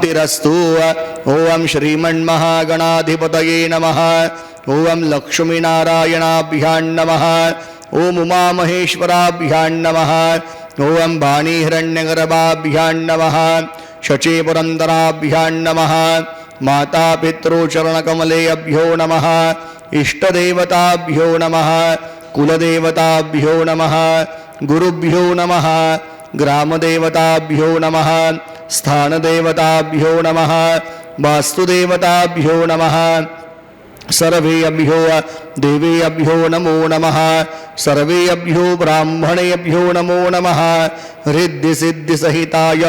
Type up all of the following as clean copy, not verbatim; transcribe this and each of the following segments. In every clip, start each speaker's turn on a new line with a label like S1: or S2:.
S1: शांतिरस्तु। ओम श्रीमन्महागणाधिपतये नमः। ओम लक्ष्मीनारायणाभ्यां नमः। ओम उमामहेश्वराभ्यां नमः। ओम वाणीहिरण्यगर्भाभ्यां नमः। शचीपुरन्दराभ्यां नमः। माता पितृचरणकमलेभ्यो नमः। इष्टदेवताभ्यो नमः। कुलदेवताभ्यो नमः। गुरुभ्यो नमः। ग्रामदेवताभ्यो नमः। स्थानदेवताभ्यो नमः। वास्तुदेवताभ्यो नमः। सर्वेभ्यो देवेभ्यो नमो नमः। सर्वेभ्यो ब्राह्मणेभ्यो नमो नमः। रिद्धिसिद्धिसहिताय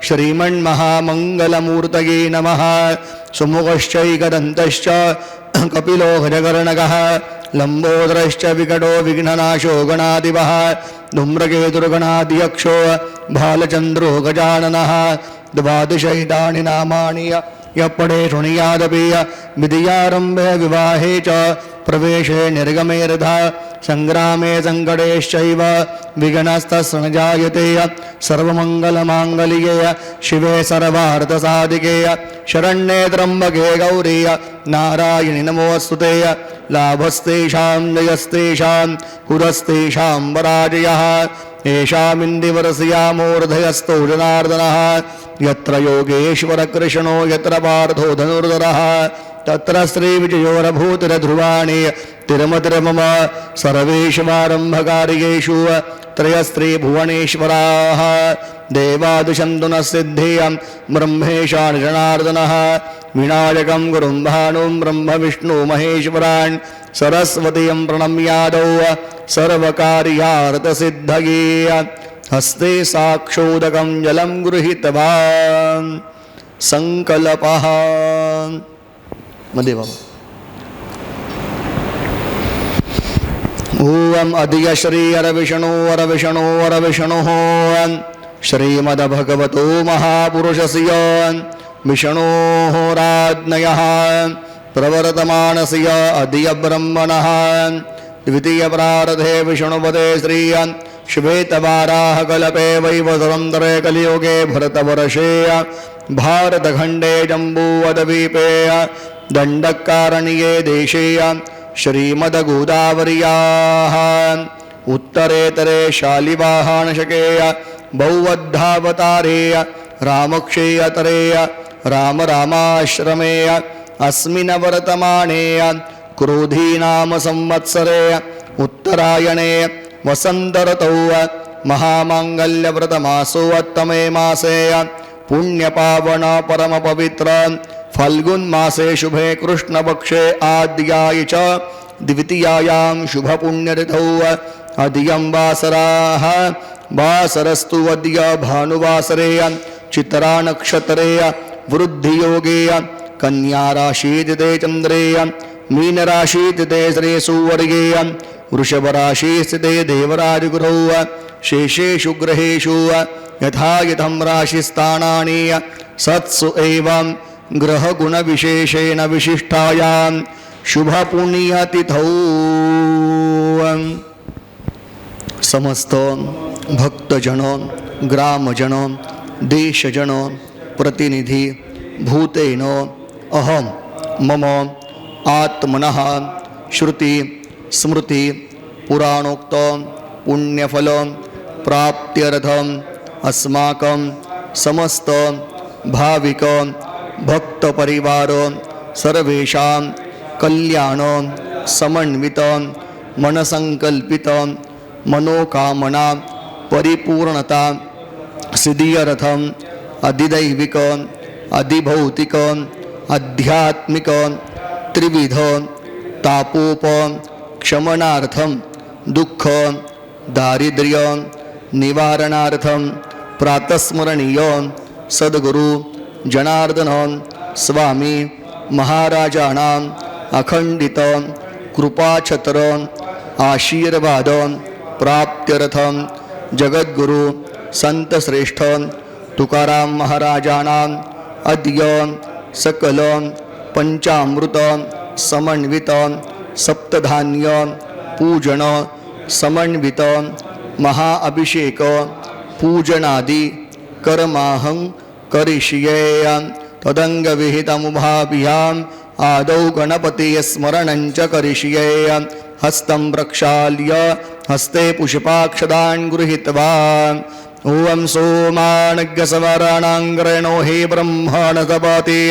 S1: श्रीमन्महामङ्गलमूर्तये नमः। सुमुखश्चैकदन्तश्च कपिलो गजकर्णकः लम्बोदरश्च विकटो विघ्ननाशो गणाधिपः धूम्रकेतुर्गणाध्यक्षो भालचन्द्रो गजाननः। द्वादशैतानि नामानि यः पठे शृणुयादपि विधियारम्भे विवाहे च प्रवेशे निर्गमेर्धा संग्रामे संकटेश्चैव विघ्नस्तस्य न जायते। सर्वमङ्गलमाङ्गल्ये शिवे सर्वार्थसाधिके शरण्ये त्र्यम्बके गौरी नारायणि नमोऽस्तुते। लाभस्तेषां जयस्तेषां कुरस्तेषां पराजयः येषामिन्दिवरस्या मूर्धयस्तो जनार्दनः। यत्र योगेश्वरकृष्णो यत्र पार्थो धनुर्धरः तत्र श्रीविजयोरभूतिरध्रुवाणि तिरुमतिर्मम। सर्वेष्वारम्भकार्येषु त्रयस्त्रीभुवनेश्वराः देवादिशन्तु नः सिद्धेयं ब्रह्मेशानि जनार्दनः। विनायकं गुरुं भानुं ब्रह्म विष्णु महेश्वरान् सरस्वतीं प्रणम्यादौ सर्वकार्यार्थसिद्धये हस्ते साक्षोदकं जलं गृहीतवान् संकल्पः मध्ये बाबा ओम अधिय श्री अरविष्णु अरविष्णु अरविष्णुः श्रीमद्भगवतो महापुरुषस्य विष्णोः राज्ञयः प्रवर्तमानस्य अधिय ब्रह्मणः द्वितीयप्रारधे विष्णुपदे श्री श्वेतवाराह कल्पे वैवस्वतन्त्रे कलियुगे भरतवर्षे भारतखण्डे जम्बूवद्वीपे दण्डकारण्ये देशे श्रीमद्गोदावर्याः उत्तरेतरे शालिवाहनशके बौवद्धावतारे रामक्षेयतरे राम रामाश्रमे अस्मिन् वर्तमाने क्रोधीनाम संवत्सरे उत्तरायणे वसन्तऋतौ महामाङ्गल्यव्रतमासोत्तमे मासे पुण्यपावन परमपवित्र फाल्गुन्मासे शुभे कृष्णपक्षे आद्याय च द्वितीयायां शुभपुण्यतिथौ अधियं वासराः वासरस्तु अद्य भानुवासरे चित्रानक्षत्रे वृद्धियोगे कन्याराशिस्थिते चन्द्रे मीनराशिस्थिते श्रेयसुवर्गे वृषभराशिस्थिते देवराजगुरौ शेषेषु ग्रहेषु यथा यथं राशिस्थानानि सत्सु एवं ग्रहगुणविशेषेण विशिष्टायां शुभपुण्यतिथौ समस्त भक्तजन ग्रामजन देशजन प्रतिनिधि भूतेन अहम मम आत्मनः श्रुति स्मृति पुराणोक्त पुण्यफल प्राप्त्यर्थम अस्माकं समस्त भाविक भक्त परिवार सर्वेषां कल्याण समन्वित मनसंकल्पित मनोकामना परिपूर्णता सिद्ध्यर्थम अधिदैविक अधिभौतिक आध्यात्मिक त्रिविध तापोप क्षमनार्थम दुःख दारिद्र्य निवारणार्थम प्रातस्मरणीय सद्गुरु जनार्दन स्वामी महाराजानां अखंडित कृपाछत्र आशीर्वाद प्राप्त्यर्थम जगद्गुरु संत श्रेष्ठ तुकाराम महाराजानां अद्य सकल पंचामृत समन्वित सप्तधान्य पूजन समन्वित महाअभिषेक पूजनादि कर्माहं करिष्ये तदंगविहितमुभाभ्याम् आदौ गणपति स्मरणं च करिष्ये हस्तं प्रक्षाल्य हस्ते पुष्पाक्षदान् गृहीत्वा ओं सोमानज्ञसवराणाङ्ग्रेणो हि ब्रह्मणसपति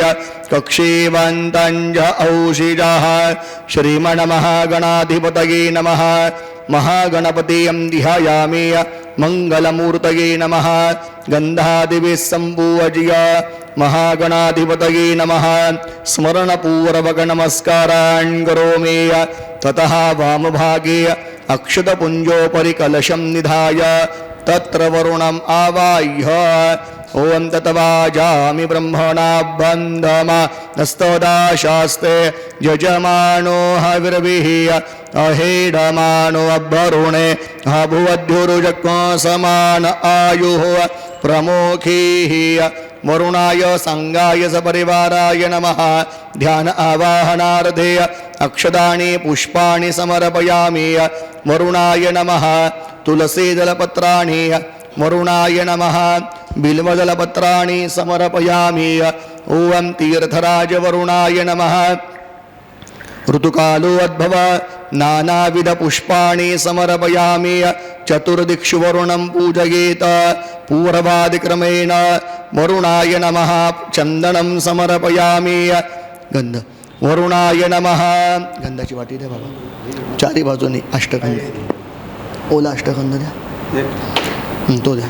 S1: कक्षीवन्तञ्ज औषिजः श्रीमन्महागणाधिपतये नमः महागणपतिं ध्यायामि मङ्गलमूर्तये नमः गन्धादिभिः सम्पूज्य महागणाधिपतये नमः स्मरणपूर्वकनमस्कारान् करोमि ततः वामभागे अक्षतपुञ्जोपरि कलशं निधाय तत्र वरुणम् आवाह्य ओं तत्वाजामि ब्रह्मणा बन्धमस्तदाशास्ते यजमानो हविर्भिः अहेडमानो अभरुणे भुवद्युरुजक्समान आयुः प्रमुखैः वरुणाय संगाय सपरिवाराय नमः ध्यान आवाहनार्थे अक्षदानि पुष्पाणि समर्पयामि वरुणाय नमः तुलसीदलपत्राणि वरुणाय नमः बिल्वदलपत्राणि समर्पयामि ओं तीर्थराज वरुणाय नमः ऋतुकालोद्भव नानाविधपुष्पाणि समर्पयामि चतुर्दिक्षु वरुणं पूजयेत पूर्वादिक्रमेण वरुणाय नमः चंदनं समर्पयामि गंध वरुणाय नमः गंधाची वाटी द्या बाबा चारी बाजूनी अष्टगंध ओला अष्टगंध द्या तो द्या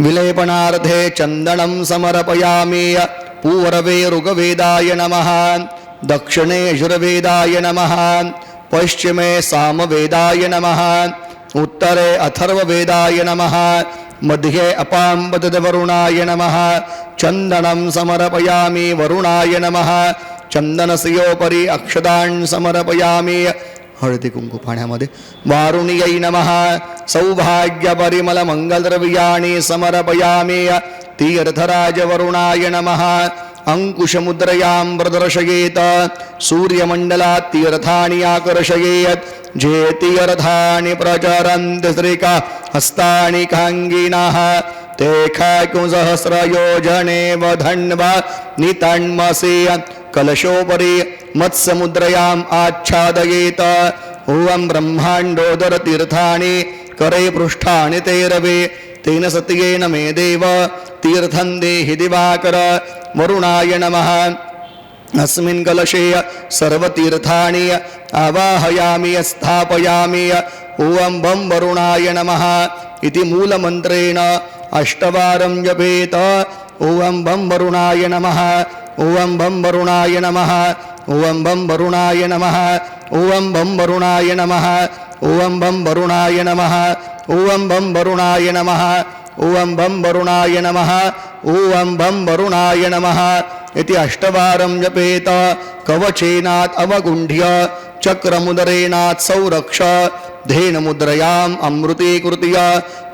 S1: विलेपनार्थे चंदनं समर्पयामि पूर्वे ऋग्वेदाय नमः दक्षिणे यजुर्वेदाय नमः पश्चिमे सामवेदाय नमः उत्तरे अथर्ववेदाय नमः मध्ये अपाम्बदवरुणाय नमः चन्दनं समर्पयामि वरुणाय नमः चन्दनस्योपरि अक्षतान् समर्पयामि हळदी कुंकू पाण्यामध्ये वारुण्यै नमः सौभाग्यपरिमलमङ्गलद्रव्याणि समर्पयामि तीर्थराजवरुणाय नमः अंकुशमुद्रयां प्रदर्शयेत् सूर्यमण्डलात् तीर्थानि आकर्षयेत् जे तीर्थानि प्रचरन्ति श्रीका हस्तानि काङ्गिनः ते सहस्रयोजने वधन्वा नितन्मसि कलशोपरि मत्स्यमुद्रयाम् आच्छादयेत् ओं ब्रह्माण्डोदरतीर्थानि करे पृष्ठानि ते रवे तेन सत्येन मे देव तीर्थं देहि दिवाकर वरुणाय नमः अस्मिन् कलशे सर्वतीर्थानि आवाहयामि स्थापयामि ओं बं वरुणाय नमः इति मूलमन्त्रेण अष्टवारं जपेत ओं बं वरुणाय नमः ओं बं वरुणाय नमः ओं बं वरुणाय नमः ओं बं वरुणाय नमः ओं बं वरुणाय नमः ओं बं वरुणाय नमः ओं बं वरुणाय नमः ओं बं वरुणाय नमः इति अष्टवारं जपेत कवचेनात् अवगुण्ह्य चक्रमुदरेणात् संरक्ष धेनुमुद्रयाम् अमृतीकृत्य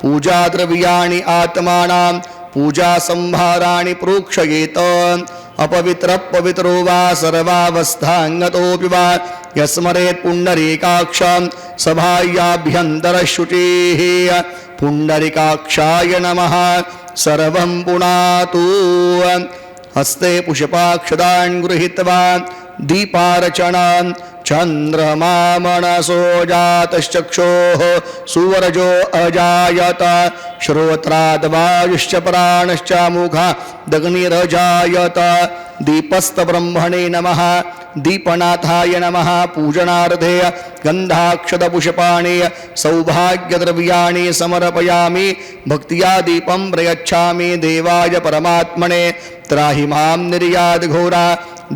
S1: पूजाद्रव्याणि आत्मानां पूजासंभाराणि प्रोक्षयेत् अपवित्रपवित्रो वा सर्वावस्थाङ्गतोऽपि वा यस्मरेत् पुण्डरीकाक्षं सभायाभ्यन्तरशुचिः पुण्डरीकाक्षाय नमः सर्वं पुनातु हस्ते पुष्पाक्षतान् गृहीत्वा दीपार्चनां चन्द्रमा मनसो जातश्चक्षोः सुवरजो अजायत श्रोत्राद् वायुश्च प्राणश्च मुखादग्निरजायत दीपस्तब्रह्मणे नमः दीपनाथाय नमः पूजनार्थे गन्धाक्षतपुष्पाणि सौभाग्यद्रव्याणि समर्पयामि भक्त्या दीपं प्रयच्छामि देवाय परमात्मने त्राहि मां निर्याद्घोरा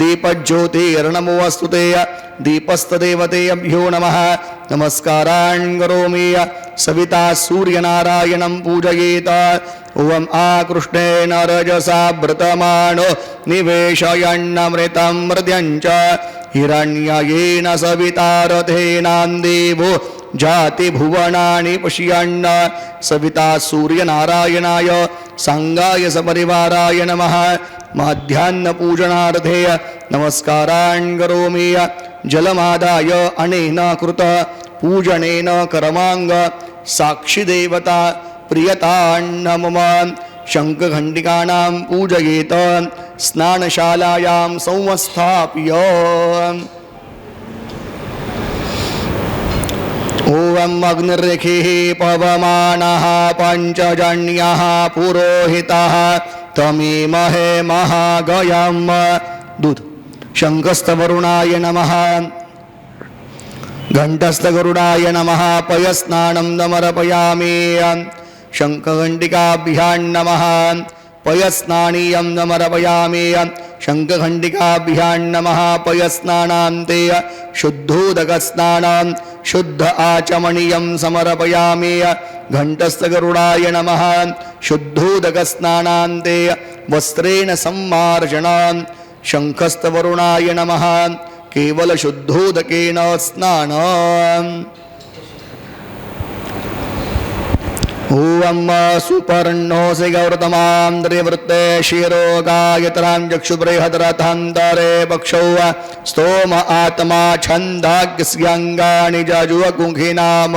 S1: दीपज्योतिर्नमोऽस्तु ते दीपस्तदेवतेभ्यो नमः नमस्कारान् करोमि सविता सूर्यनारायणं पूजयेत् ओं आकृष्णेन रजसा व्रतमानो निवेशयन्नमृतं मृद्यञ्च हिरण्ययेन सविता रथेनां देवो जातिभुवनानि पश्यन् सविता सूर्यनारायणाय सांगाय सपरिवाराय नमः माध्याह्नपूजनार्थे नमस्कारान् करोमि जलमादाय अनेन कृत पूजनेन कर्मांग साक्षिदेवता प्रियतान्नमम शङ्खघण्टिकानां पूजयेत स्नानशालायां संस्थाप्य ओं अग्निर्रेखिः पवमानः पञ्चजन्यः पुरोहितः तमीमहे महागयं दूध शङ्खस्थवरुणाय नमः घण्टस्थगरुडाय नमः पयस्नानं समर्पयामि शङ्खघण्टिकाभ्यां नमः पयस्नानीयं समर्पयामि शङ्खघण्टिकाभ्यां नमः पयस्नानान्ते शुद्धोदकस्नानं शुद्ध आचमनीयं समर्पयामि घण्टस्थगरुडाय नमः शुद्धोदकस्नानान्ते वस्त्रेण सम्मार्जनं शङ्खस्थवरुणाय नमः केवल शुद्धोदकेन स्नानम् ओं सुपर्णोऽसि गौतमां द्रिवृत्ते शिरोगायत्रां चक्षुबृहद्रथान्तरे पक्षौ स्तोम आत्मा छन्दाग्स्यङ्गानि जजुवकुङ्खिनाम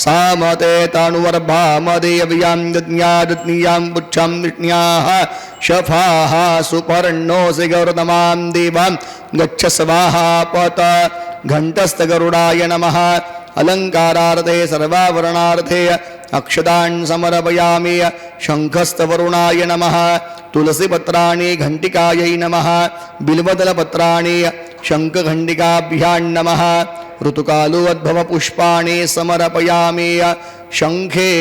S1: सामते तनुवर्भामदेव्यां दज्ञादज्ञां पुच्छं विष्ण्याः शफाः सुपर्णोऽसि गौतमां देवां गच्छ स्वाहा पत घण्टस्थगरुडाय नमः अलङ्कारार्थे सर्वाभरणार्थे अक्षतान् समर्पयामि शङ्खस्थवरुणाय नमः तुलसीपत्राणि घण्टिकायै नमः बिल्वदलपत्राणि शङ्खघण्टिकाभ्यां नमः ऋतुकालोद्भवपुष्पाणि समर्पयामि शङ्खे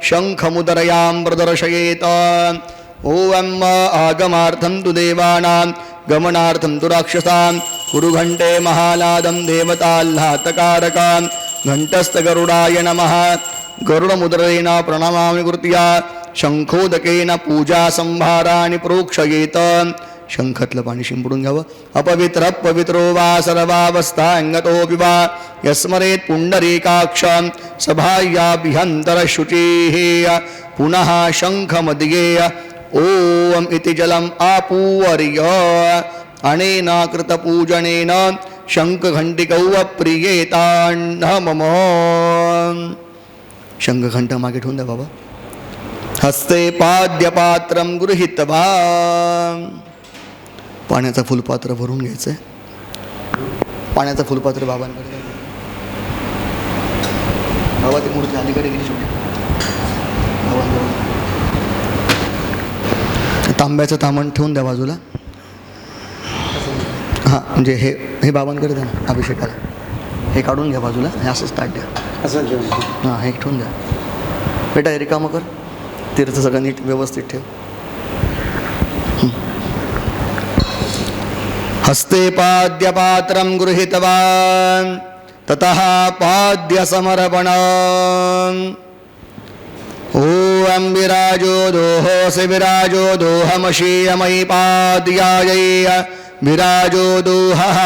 S1: शङ्खमुदरयां प्रदर्शयेत् ओम आगमार्थं तु देवानां गमनार्थं तु राक्षसां कुरु घण्टे महानादं देवताह्लादकारकां घण्टस्थगरुडाय नमः गरुडमुद्रेण प्रणमामि कृत्या शंखोदकेन पूजा संभाराणि प्रोक्षयेत शंखातलं पाणी शिंपडून घ्यावं अपवित्र पवित्रो वा सर्वावस्थांगतोऽपि वा यस्मरेत् पुंडरीकाक्षं सभायाभ्यन्तरशुचिः पुनः शंखमध्ये ओम इति जलम् आपूर्य अनेन कृतपूजनेन शंखघण्टिकौ प्रियेतान्नमः शंखघंटा मागे ठेवून द्या बाबा हस्ते पाद्यपात्रं गृहीत्वा पाण्याचं फुलपात्र भरून घ्यायचं आहे पाण्याचं फुलपात्र बाबांकडे बाबा ती मूर्ती अलीकडे गेली शेवटी तांब्याचं तामण ठेवून द्या बाजूला हां म्हणजे हे बाबांकडे द्या ना अभिषेकाला हे काढून घ्या बाजूला हे असंच ताट द्या असं हां हे ठेवून द्या बेटा हे रिकामं कर तीर्थ सगळं नीट व्यवस्थित ठेव हस्ते पाद्यपात्रं गृहीत्वा ततः पाद्यसमर्पणम् ओम विराजो दोहोऽसि विराजो दोहमशीयमयि पाद्यायै विराजो दोहः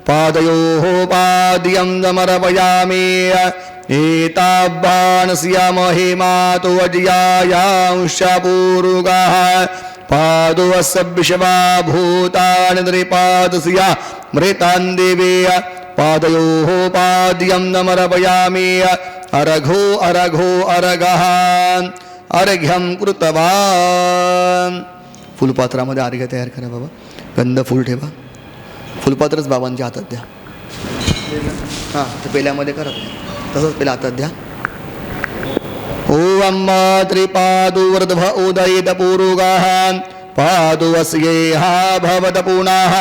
S1: पादयोः पाद्यं समर्पयामि एतावानस्य महिमातु अज्यायांश्च पूरुगः पादोऽस्य विश्वा भूतानि त्रिपादस्य मृतान् देवे पादयोः पाद्यं समर्पयामि अर्घो अर्घो अर्घः अर्घ्यं कृतवान् फुलपात्रामध्ये अर्घ्य तयार करा बाबा गंध फूल ठेवा फुलपात्रच बाबांच्या हातात द्या हां ते पेल्यामध्ये करा तसंच पेल्या हातात द्या ओम त्रिपादुर्ध्व उदयित पूरुगाः पादुवस्येहा भवत पुनः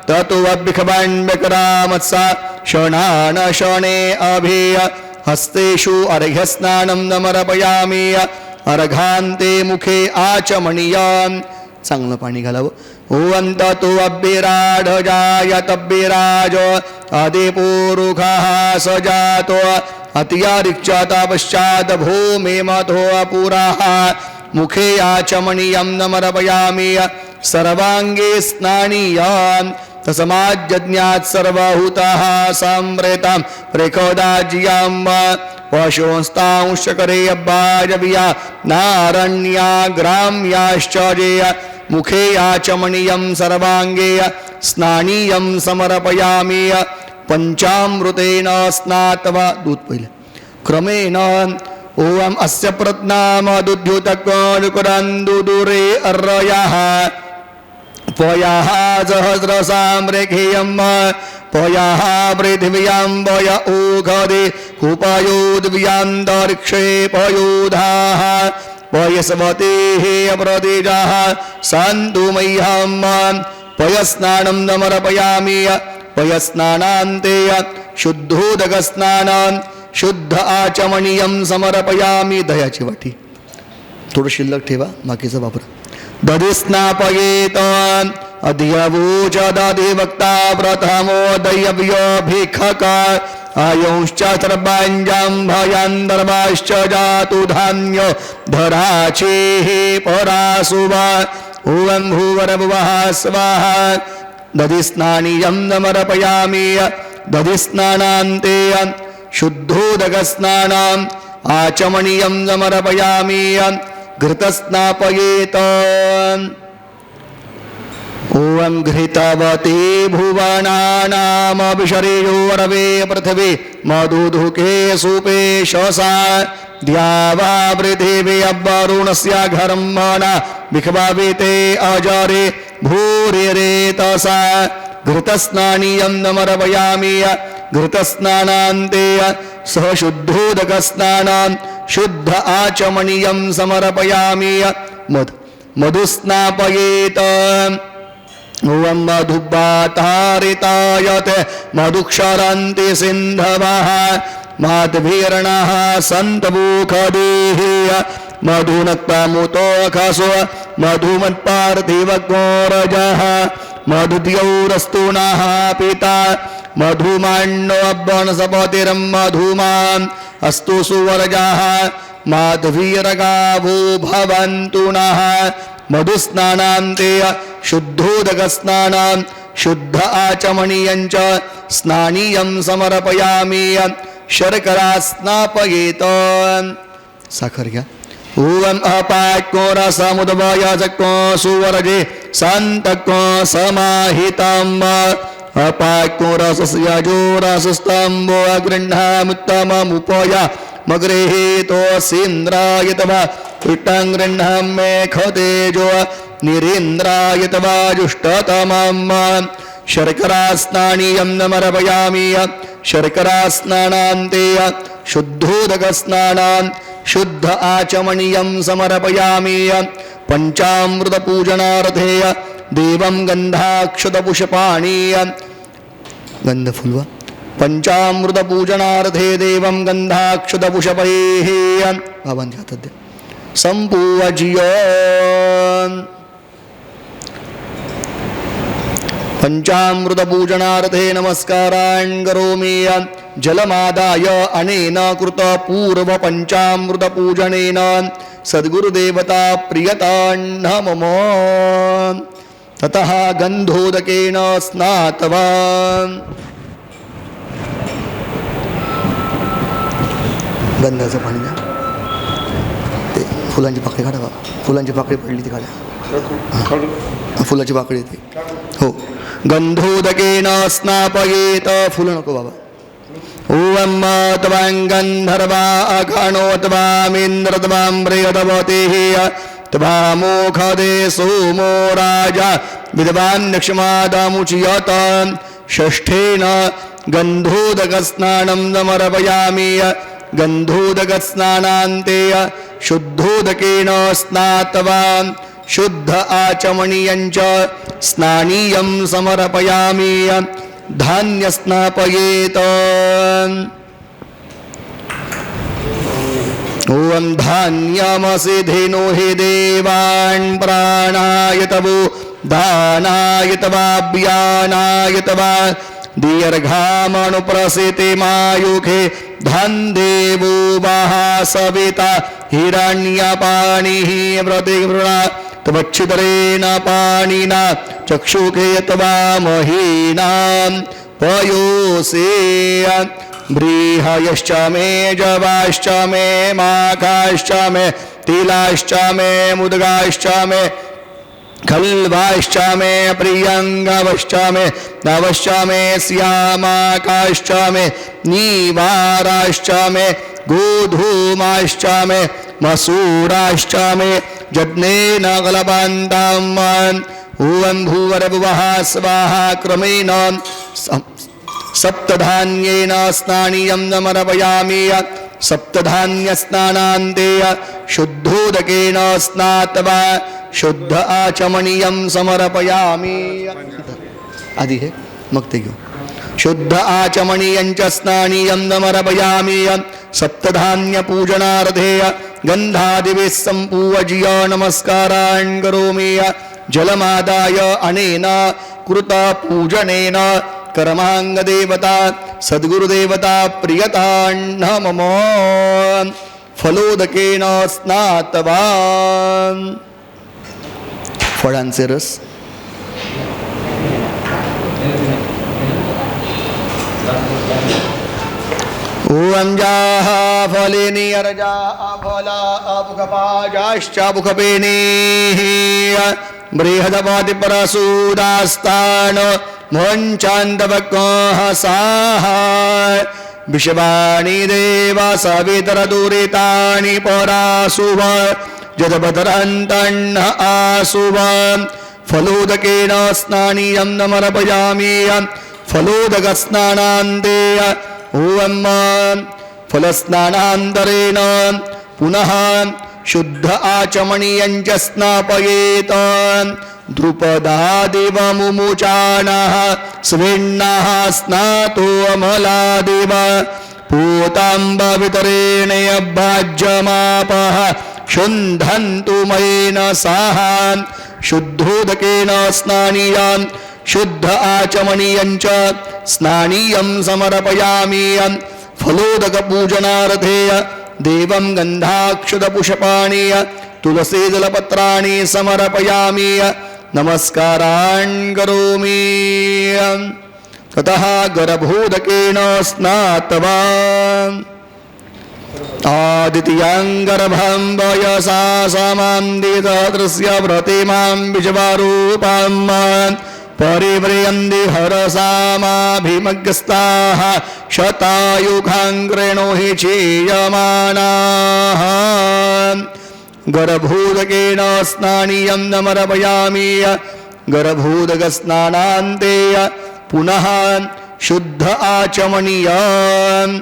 S1: ततुवभिखवन्विक्रामत्सा शणान शणे अभिय हस्तेषु अर्घ्यस्नानं समर्पयामि अर्घान्ते मुखे आचमनीयं चांगलं पाणी घालावं ओम ततो अभिराढ जायत विराज आदिपूरुखः सजातो अतियारिक्षात पश्चात् भूमि मथो पुरः मुखे आचमनीयं समर्पयामि सर्वाङ्गे स्नानीयं तस्माज्जज्ञात् सर्वभूतः संवृतं प्रेखोदाज्यं पशुंस्तांशकरे अब्बाजविया नारण्या ग्राम्याश्च जेय मुखे आचमनीयं सर्वाङ्गे स्नानीयं समर्पयामि पंचामृतेन स्नात्वा दूध पहिले क्रमेण ओम अस्य प्रत्नामदुद्युतकोनुकुरन्दुदुरे अर्यः पयः सहस्रसाम्रेखेयं पयः पृथिव्यां पय ओघदे कुपयोद्व्यान्तरिक्षे पयोधाः पयस्वतेः प्रदेजाः सन्तु मह्यं पयस्नानं समर्पयामि पयस्नानान्ते शुद्धोदकस्नानं शुद्ध आचमनीयं समर्पयामि दह्याची वाटी थोडं शिल्लक ठेवा बाकीचं वापरा दधी स्नापयेत अधियवोच दधिवक्ता प्रथमो दैव्यभिखक आयुश्च सर्वाञ्जाम्भयान्दर्भाश्च जातु धान्य धराचेः परासुवा ओम भूवरभुवः स्वाहा दधिस्नानीयं समर्पयामि दधिस्नानान्ते शुद्धोदकस्नानम् आचमनीयं समर्पयामि घृतस्नापयेत ओम घृतवते भुवनानामभिषरेयोरवे पृथिवी मधुधुके सुपे शसा द्यावा पृथिवी अवरुणस्य घर्मणा विखवाविते अजरे भूरिरेतसा घृतस्नानीयं समर्पयामि घृतस्नानान्ते सह शुद्धोदकस्नानं शुद्ध आचमनीयं समर्पयामि मधुस्नापयेत ओम मधुबातारितायते मधुक्षरन्ति सिन्धवः माध्वीर्णः सन्तमुखदेः मधुनक्तामुतो खासो मधुमत्पार्थिवकोरजः मधुद्यौरस्तुनः पिता मधुमान्नोऽब्बणसपतिरं मधुमान् अस्तु सुवरजः माध्वीरगावो भवन्तु नः मधुस्नानान्ते शुद्धोदकस्नानां शुद्ध आचमनीयञ्च स्नानीयं समर्पयामि शर्करा स्नापयेत साखर घ्या ॐ अपाक्को रसमुद्भयजक्को सुवरजे सन्तक्को समाहितं अपाक्को रसस्यजो रसस्तम्भो गृह्णामुत्तममुपय मग्रेहेतो सीन्द्रायतवा कृष्णं गृह्णं मे खतेजो निरीन्द्रायतवा जुष्टतमम् शर्करा स्नानीयं समर्पयामि शर्करा स्नानान्ते शुद्धोदकस्नानां शुद्ध आचमनीयं समर्पयामि पंचामृतपूजनार्थे देवं गन्धाक्षतपुष्पाणि गन्धफुल्वा पंचामृतपूजनार्थे देवं गन्धाक्षतपुष्पैः भवन् जातद्य सम्पूज्य पंचामृतपूजनार्थे नमस्कारान् करोमि जलमादाय अनेन कृत पूर्व पंचामृतपूजनेन सद्गुरुदेवता प्रियतान्न मम ततः गन्धोदकेन स्नातवान् गंधाचं पाणी द्या ते फुलांची पाकळी काढा बाबा फुलांची पाकळी पडली ती काढा फुलाची पाकळी ती हो गंधोदकेन स्नापयेत फुलं नको बाबा ॐ त्वां गन्धर्वा अघाणोत्वामिन्द्रत्वां प्रियतवतेः त्वामोखदे सोमो राजा विद्वान् क्षमादामुच्यत षष्ठेन गन्धोदकस्नानं समर्पयामि गन्धोदकस्नानान्ते शुद्धोदकेन स्नात्वान् शुद्ध आचमनीयञ्च स्नानीयं समर्पयामि धान्य स्नापयेत ॐ धान्यमसि धेनो हि देवान् प्राणाय तवो दानाय तवाभ्यानाय तवा दीर्घामनुप्रसिते मायुखे धन देवो महासविता हिरण्यपाणिः प्रतिवृणा तवच्छिदरेण पाणिना चक्षुखे तवा महीनां पयोसे व्रीहयश्च मे जवाश्च मे माखाश्च मे तिलाश्च मे मुद्गाश्च मे खल्वाश्च मे प्रियङ्गवश्च मे नवश्च मे श्यामाकाश्च मे नीवाराश्च मे गोधूमाश्च मे मसूराश्च मे यज्ञेन कल्पन्ताम् ॐ भूर्भुवः स्वाहा क्रमेण सप्तधान्येन स्नानीयं समर्पयामि सप्तधान्यस्नानान्ते शुद्धोदकेन स्नात्वा शुद्ध आचमनीयं समर्पयामि आधी हे मग ते घेऊ शुद्ध आचमनीयञ्च स्नानीयं समर्पयामि सप्तधान्यपूजनार्थे गन्धादिभिः सम्पूज्य नमस्कारान् करोमि जलमादाय अनेन कृतपूजनेन कर्माङ्गदेवता सद्गुरुदेवता प्रियतान्न मम फलोदकेन स्नातवान् फळांचे रस ॐ जाः फलिनी अर्जा अफला अपुखपाजाश्च पुखपेनीः बृहदपातिपरसूदास्तान् मोञ्चान्तवक्कोः साः विश्वाणि देव सवितरदुरितानि परासुव जदपतरन्तन्न आसुव फलोदकेन स्नानीयं समर्पयामि फलोदकस्नानान्ते ॐ फलस्नानान्तरेण पुनः शुद्ध आचमनीयञ्च स्नापयेत द्रुपदादिवमुमुचानः स्विन्नः स्नातो अमलादिव पूताम्बवितरेण भाज्यमापः शुन्धन्तु मयेन साहान् शुद्धोदकेन स्नानीयान् शुद्ध आचमनीयञ्च स्नानीयं समर्पयामि फलोदकपूजनार्थे देवं गन्धाक्षतपुष्पाणि तुलसीदलपत्राणि समर्पयामि नमस्कारान् करोमि ततः गर्भोदकेन स्नात्वा आदित्यं गर्भं वयसा समान्दितदृश्य व्रतिमां विजवारूपां परिव्रयन्ति हरसामाभिमग्स्ताः शतायुगां कृणुहि चीयमानाः गर्भोदकेन स्नानीयं समर्पयामि गर्भोदकस्नानान्ते पुनः शुद्ध आचमनीयम्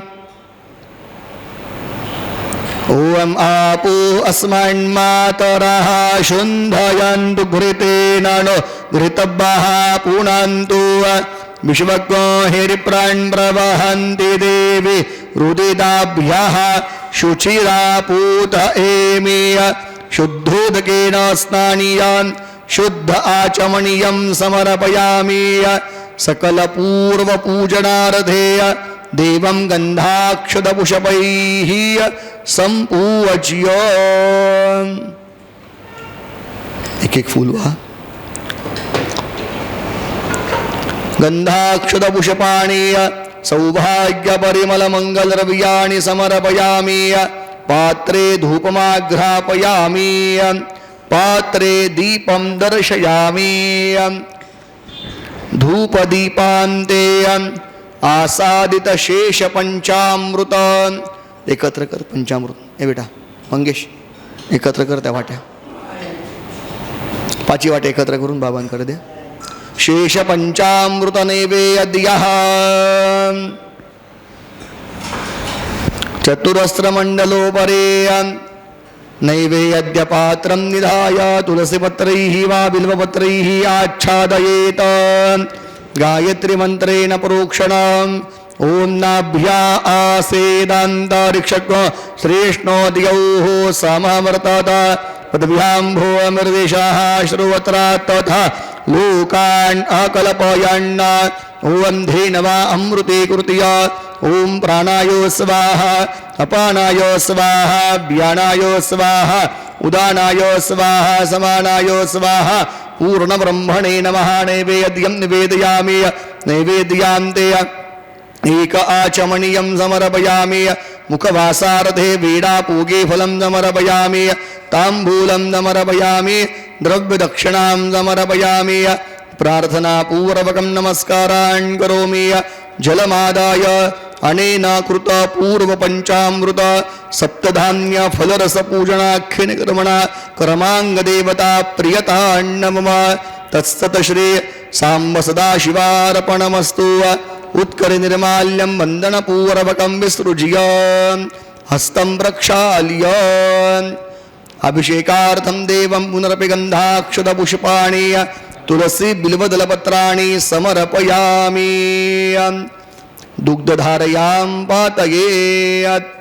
S1: ॐ आपो अस्मन्मातरः शुन्धयन्तु घृतेन नो घृतभः पुनन्तु विश्वको हिरिप्रान् प्रवहन्ति देवी रुदिताभ्यः शुचिरापूत एमि शुद्धोदकेन स्नानीयान् शुद्ध आचमनीयं समर्पयामि सकलपूर्वपूजनार्थे देवं गन्धाक्षतपुष्पैः संपूज्य एक फूल वा गन्धाक्षतपुष्पाणि सौभाग्यपरिमलमङ्गलद्रव्याणि समर्पयामि पात्रे धूपमाघ्रापयामि पात्रे दीपं दर्शयामि धूपदीपान्ते आसादित शेष पंचामृत एकत्र कर पंचामृत हे बेटा मंगेश एकत्र कर त्या वाट्या पाची वाट्या एकत्र करून बाबांकडे दे शेष पंचामृत नैवेद्यः चतुरस्रमण्डलोपरे नैवेद्य पात्रं निधाय तुलसीपत्रैः वा बिल्वपत्रैः आच्छादयेत गायत्री मंत्रेण प्रोक्षणम् ओम नाभ्या आसेदान्तरिक्षको श्रेष्ठोद्यौः समवर्तत पदभ्याम्भो अमृदेशः श्रुवत्रा तथा लोकान् अकल्पयन् ओम धेनवा अमृते कृत्य ओम प्राणाय स्वाहा अपानाय स्वाहा व्यानाय स्वाहा उदानाय स्वाहा समानाय स्वाहा पूर्ण ब्रह्मणे नमः नैवेद्यं निवेदयामि नैवेद्यान्ते एक आचमनीयं समर्पयामि मुखवासार्थे वीणापूगे फलं समर्पयामि ताम्बूलं समर्पयामि द्रव्यदक्षिणां समर्पयामि प्रार्थनापूर्वकं नमस्कारान् करोमि जलमादाय अनेन कृत पूर्वपञ्चामृत सप्तधान्य फलरसपूजनाख्यनिकर्मणा कर्माङ्गदेवता प्रियतान्नमम तत्सत् श्री साम्ब सदाशिवार्पणमस्तु उत्करनिर्माल्यं वन्दनपूर्वकं विसृज्य हस्तं प्रक्षाल्य अभिषेकार्थं देवं पुनरपि गन्धाक्षतपुष्पाणि तुलसी बिल्वदलपत्राणि समर्पयामि दुग्धधारयां पातयेत्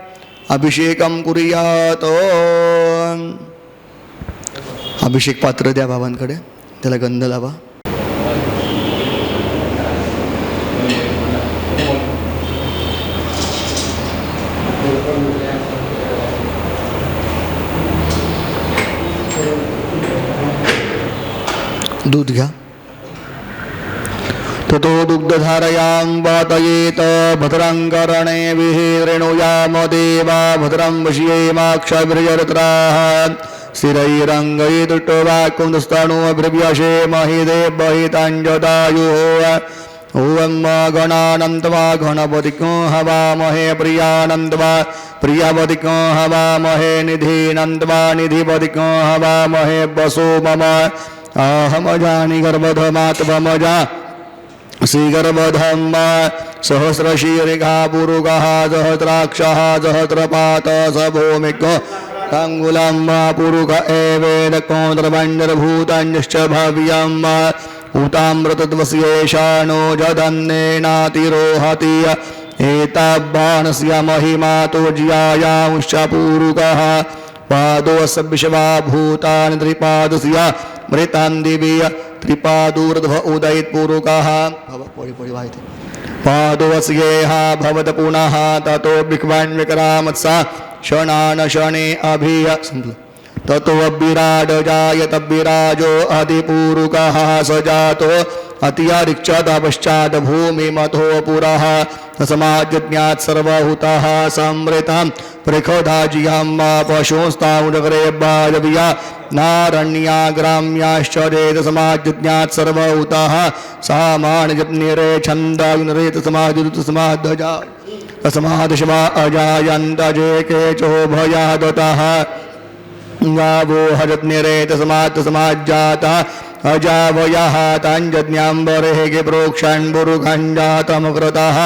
S1: अभिषेकं कुर्यात् अभिषेक पात्र द्या बाबांकडे त्याला गंध लावा दूध घ्या ततो दुग्धधारयां वातयेत भद्रं कर्णेभिः ऋणुयाम देवा भद्रं वश्येमाक्षभिर्यत्राः स्थिरैरङ्गैर्दुष्टवाक्कुन्दस्तनोभिर्व्यशे महि देवहिताञ्जदायुः ॐ गणानन्त्वा गणपतिको हवामहे प्रियानन्त्वा प्रियपतिको हवामहे निधिनन्त्वा निधिपतिको हवामहे वसो मम अहमजानि गर्भधमात्मजा श्रीगर्भधम्म सहस्रशीर्घा पुरुगः सहस्राक्षः सहस्रपात स भूमिको अङ्गुलं पुरुष एवेदको द्रवण्डर्भूताञ्च भव्यम् उतामृतद्वस्येषाणो जधन्नेनातिरोहति एताब्बाणस्य महिमा तो ज्यायांश्च पूरुकः पादोऽस्य विश्वा भूतानि त्रिपादस्य मृतान् दिवीय त्रिपादूर्ध्व उदयित्पूरुकः पादोऽस्येह भवत पुनः ततो विक्वान् विक्रामत्सा शनान शने अभिय ततो विराड जायत विराजो अधिपूरुकः स जातो अतिरिक्षत पश्चात भूमिमथो पुरः समाज्ञात् सर्वभूतः समृतं प्रखोधाजियां पशुस्तामुदग्रे बालविया नारण्या ग्राम्याश्च रेत समाज्ञात् सर्वभूतः सामान्यजप्निरे छन्दाग्निरेत समाजुत समादजा समादशवा अजायन्त जे केचो भयादतः गावो हरत्निरेत समात् समाज्जाता अजावयः ताञ्जज्ञाम्बरेः प्रोक्षन् बुरुखञ्जातमकृतः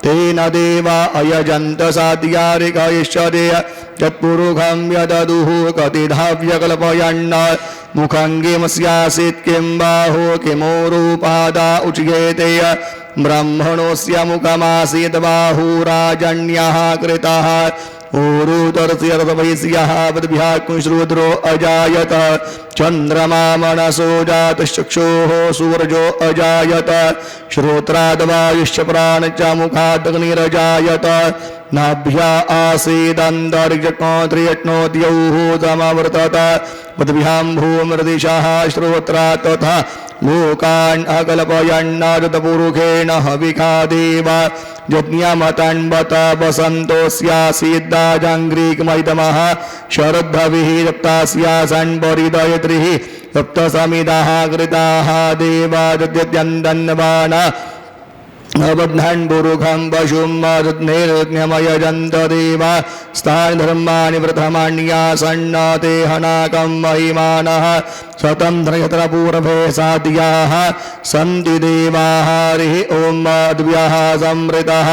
S1: तेन देवा अयजन्त सात्यारिकैश्चर्य यत्पुरुखं यददुः कतिधाव्यकल्पयन् मुखङ्गिमस्यासीत् किं बाहो किमोरूपादा उच्येते ब्रह्मणोऽस्य मुखमासीत् बाहुराजन्यः कृतः ऊरुतरस्यर्तवैस्यः पद्भ्याकुश्रुद्रो अजायत चन्द्रमा मनसो जातश्चक्षुः सूर्यो अजायत श्रोत्राद्वायुश्च प्राणश्च मुखादग्निरजायत नाभ्या आसीदन्तरिक्षकोत्रियज्ञोद्यौः समवर्तत पद्भ्यां भूमिर्दिशः श्रोत्रा तथा लोकान् अकल्पयन्नारदपुरुषेण हविका देव यज्ञमतन्वत वसन्तोऽस्यासीद्दाजाङ्घ्रिकमैदमः शरद्भविः रक्तास्यासन् परिदयत्रिः रक्तसमिदाः कृताः देवा यद्यत्यन्दन्वान अबध्नन् पुरुखं पशुं मरुद्नेरज्ञमयजन्त देवा स्थानि धर्माणि प्रथमान्यासन्नते हनाकं महिमानः स्वतन्त्रयत्र पूर्वे साध्याः सन्ति देवाः हरिः ॐ मद्भ्यः संवृतः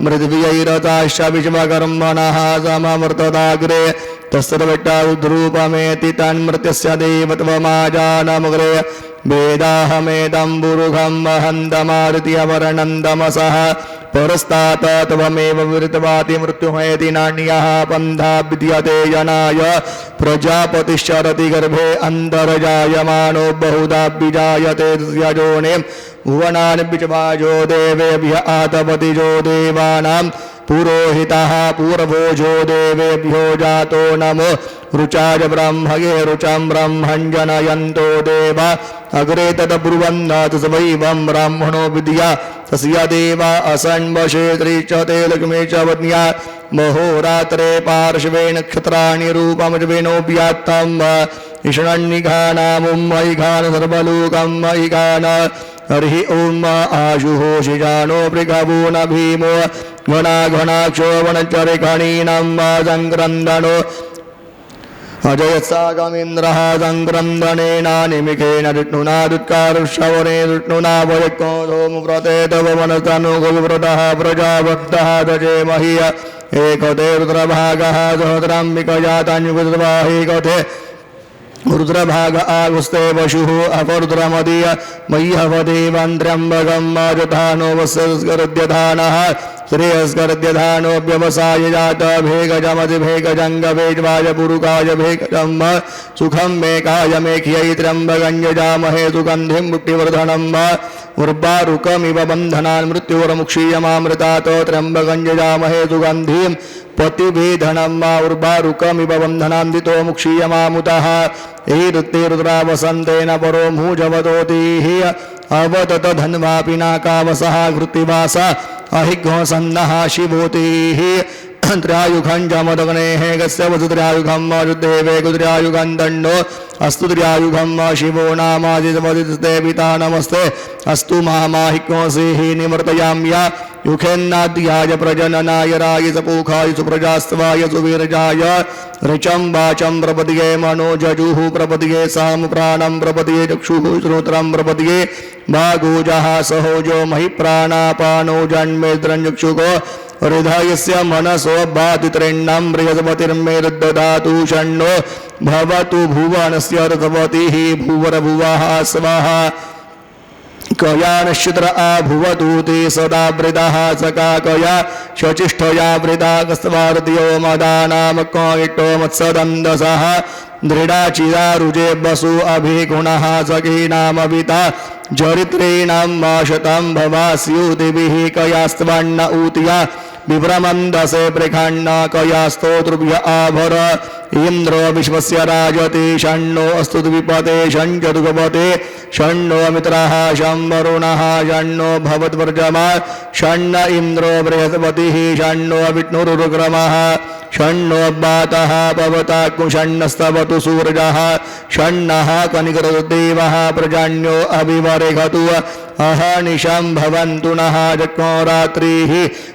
S1: मृद्भ्यैरताश्च विश्वकर्मणः सममृतदाग्रे तस्सर्वट्टारुद्रूपमेति तन्मृत्यस्य देवत्वमाजानमग्रे वेदाहमेदं पुरुखं वहन्तमारुत्यवरणन्दमसः परस्तात् त्वमेव विवृतवाति मृत्युमेति नान्यः पन्था विद्यते जनाय प्रजापतिश्चरति गर्भे अन्तर्जायमानो बहुधा विजायते यजोने भुवनानि विचवाजो देवेभ्य आतपतिजो देवानां पुरोहितः पूर्वोजो देवेभ्यो जातो नमो रुचाय ब्रह्मये रुचां ब्रह्मं जनयन्तो देवा अग्रे तद्ब्रुवन्नाथ वैवं ब्राह्मणो विद्या तस्य देवा असन्वशे त्रिचते लक्ष्मी च वत्न्या महोरात्रे पार्श्वे नक्षत्राणि रूपमजवेनोऽप्यात्तं ईषणन्निघानामुं मयिघान सर्वलोकं मयिघान हरिः ॐ आशुहोषिजानो पृगवो न भीमो घनाघनाक्षो वनचरिखणीनां सङ्क्रन्दनो अजयत्सागमिन्द्रः सङ्क्रन्दनेनानिमिखेन विष्णुना दुत्कारुश्रवणे विष्णुना वयक्को सोमव्रते तव मनस्तनु गोविव्रतः प्रजावक्तः दजे मह्य एकते रुद्रभागः सहस्राम्बिकजातान्युगुद्वाहेकते रुद्रभाग आगुस्ते वशुः अपरुद्रमदीय मह्यवदेवं त्र्यम्बकं माजधानो वस्यस्करद्यधानः श्रेयस्करद्यधानो व्यवसाय जात भेगजमतिभेगजङ्गवेजवाय पुरुकाय भेगजं सुखं मेकाय मेख्यै त्र्यम्बकं यजामहे सुगन्धिं मुक्तिवर्धनं उर्वारुकमिव बन्धनान् मृत्युर्मुक्षीयमामृतात् त्र्यम्बकं यजामहे सुगन्धिं पतिभेधनं मा उर्वारुकमिव बन्धनां दितो मुक्षीयमामुतः एरुत्ते रुद्रा वसन्तेन परो मूजवदोतिः अवदत धन्वा पिनाकावसः घृतिवासा अहिघ्नसन्नः शिवोतिः त्र्यायुखं जमदग्नेः गस्य वसुत्र्यायुखं मरुद्देवे गुद्र्यायुखं दण्डो अस्तु त्र्यायुखं शिवो नामादितमदिते पिता नमस्ते अस्तु माहिक्योऽसिः निवर्तयाम्या युखेन्नाद्याय प्रजननाय राय सपूखाय सुप्रजास्त्वाय सुवीरजाय ऋचं वाचं प्रपद्ये मनोजजुः प्रपद्ये साम प्राणं प्रपद्ये चक्षुः श्रोत्रं प्रपद्ये भागोजः सहोजो महि प्राणापानो जन्मेन्द्रञ्चक्षुको हृदयस्य मनसो बाधित्रेण्णं बृहस्पतिर्मेरुदधातु षण्णो भवतु भुवनस्य रथवतिः भुवरभुवः स्वाहा कया नश्चित्र आभुवतु ते सदा वृतः सकाकया शचिष्ठया वृता कस्वार्तियो मदानामको इट्टो मत्सदन्दसः दृढाचिदारुजे वसु अभिगुणः सखीनामविता चरित्रेणां माशतां भवास्युतिभिः कयास्त्वन्न ऊतिया विभ्रमन्दसे प्रखण्ड कयास्तोतृभ्य आभर इन्द्रो विश्वस्य राजते षण्णो अस्तु द्विपते षण्चतुर्पते षण्णो मित्रः शंवरुणः षण्णो भवद्वर्जमा षण्ण इन्द्रो बृहस्पतिः षण्णो विष्णुरुग्रमः षण्णो बातः पवता कुषण्णस्तवतु सूर्यः षण्णः कनिकरदेवः प्रजान्यो अभिवरेखतु अहनिशं भवन्तु नः जक्रात्रिः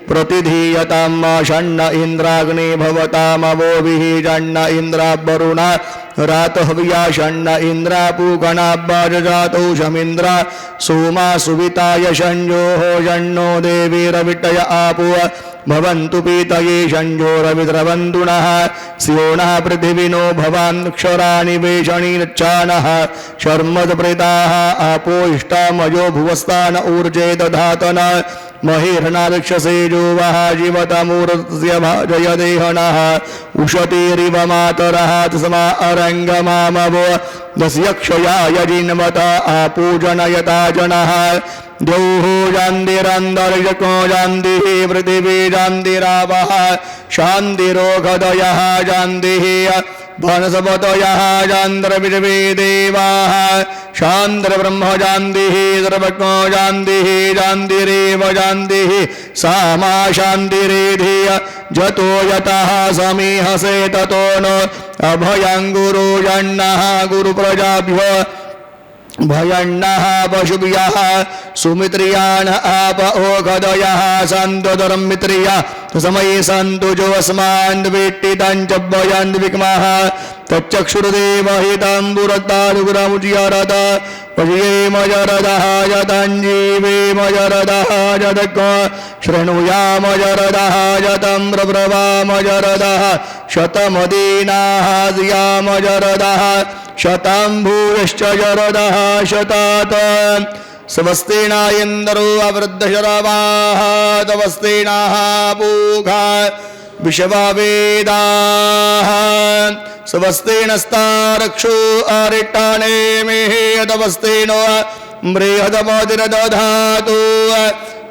S1: प्रतिधीयतां षण्ण इन्द्राग्नि भवतामवोभिः षण्ण इन्द्रावरुणा रातहव्या षण्ण इन्द्रापूगणाब्बाजजातौ शमिन्द्र सोमा सुविताय षण्योः षण्णो देवीरविटय आपु भवन्तु पीतये षण्जोरविद्रवन्तु नः स्योनः पृथिविनो भवान् क्षराणि वेषणीर्चानः शर्मदप्रेताः आपो इष्टामयो भुवस्तान ऊर्जे दधातन महिर्नाक्षसेजो वः जीवतमूर्तस्य भाजय देहनः उशतीरिव मातरः तस्मा अरङ्गमामवो दस्यक्षयाय जिन्वत आपूजनयता जनः द्यौः जान्तिरन्तरिक्षको जान्तिः पृथिवी जान्तिरावः शान्तिरोगदयः जान्तिः वनस्पतयः चान्द्रविश्वे देवाः शान्द्रब्रह्म शान्तिः सर्वज्ञो शान्तिः शान्तिरेव शान्तिः सा मा शान्तिरेधिय जतो यतः समीहसे ततो न अभयं गुरु जन्नः गुरुप्रजाभ्यो भयन्नः पशुभ्यः सुमित्रियान् आप ओषधयः सन्तोदरमित्रिया समये सन्तु जो अस्मान् वेट्टितं च भयान् विक्मः तच्चक्षुर्देव हिताम्बुरतानुगुरमुचियरद पश्ये मजरदः यतञ्जीवे मजरदः यदक शृणुयामजरदः यतम्रब्रवामजरदः शतमदीनाः यामजरदः शताम्भूयश्च जरदः शतात स्वस्तिना इन्द्रो अवृद्धशरवाः तवस्तिनः पूषा विश्ववेदाः स्वस्तिनस्तारक्षो अरिष्टानेमिः तवस्तिनो बृहदपतिर्दधातु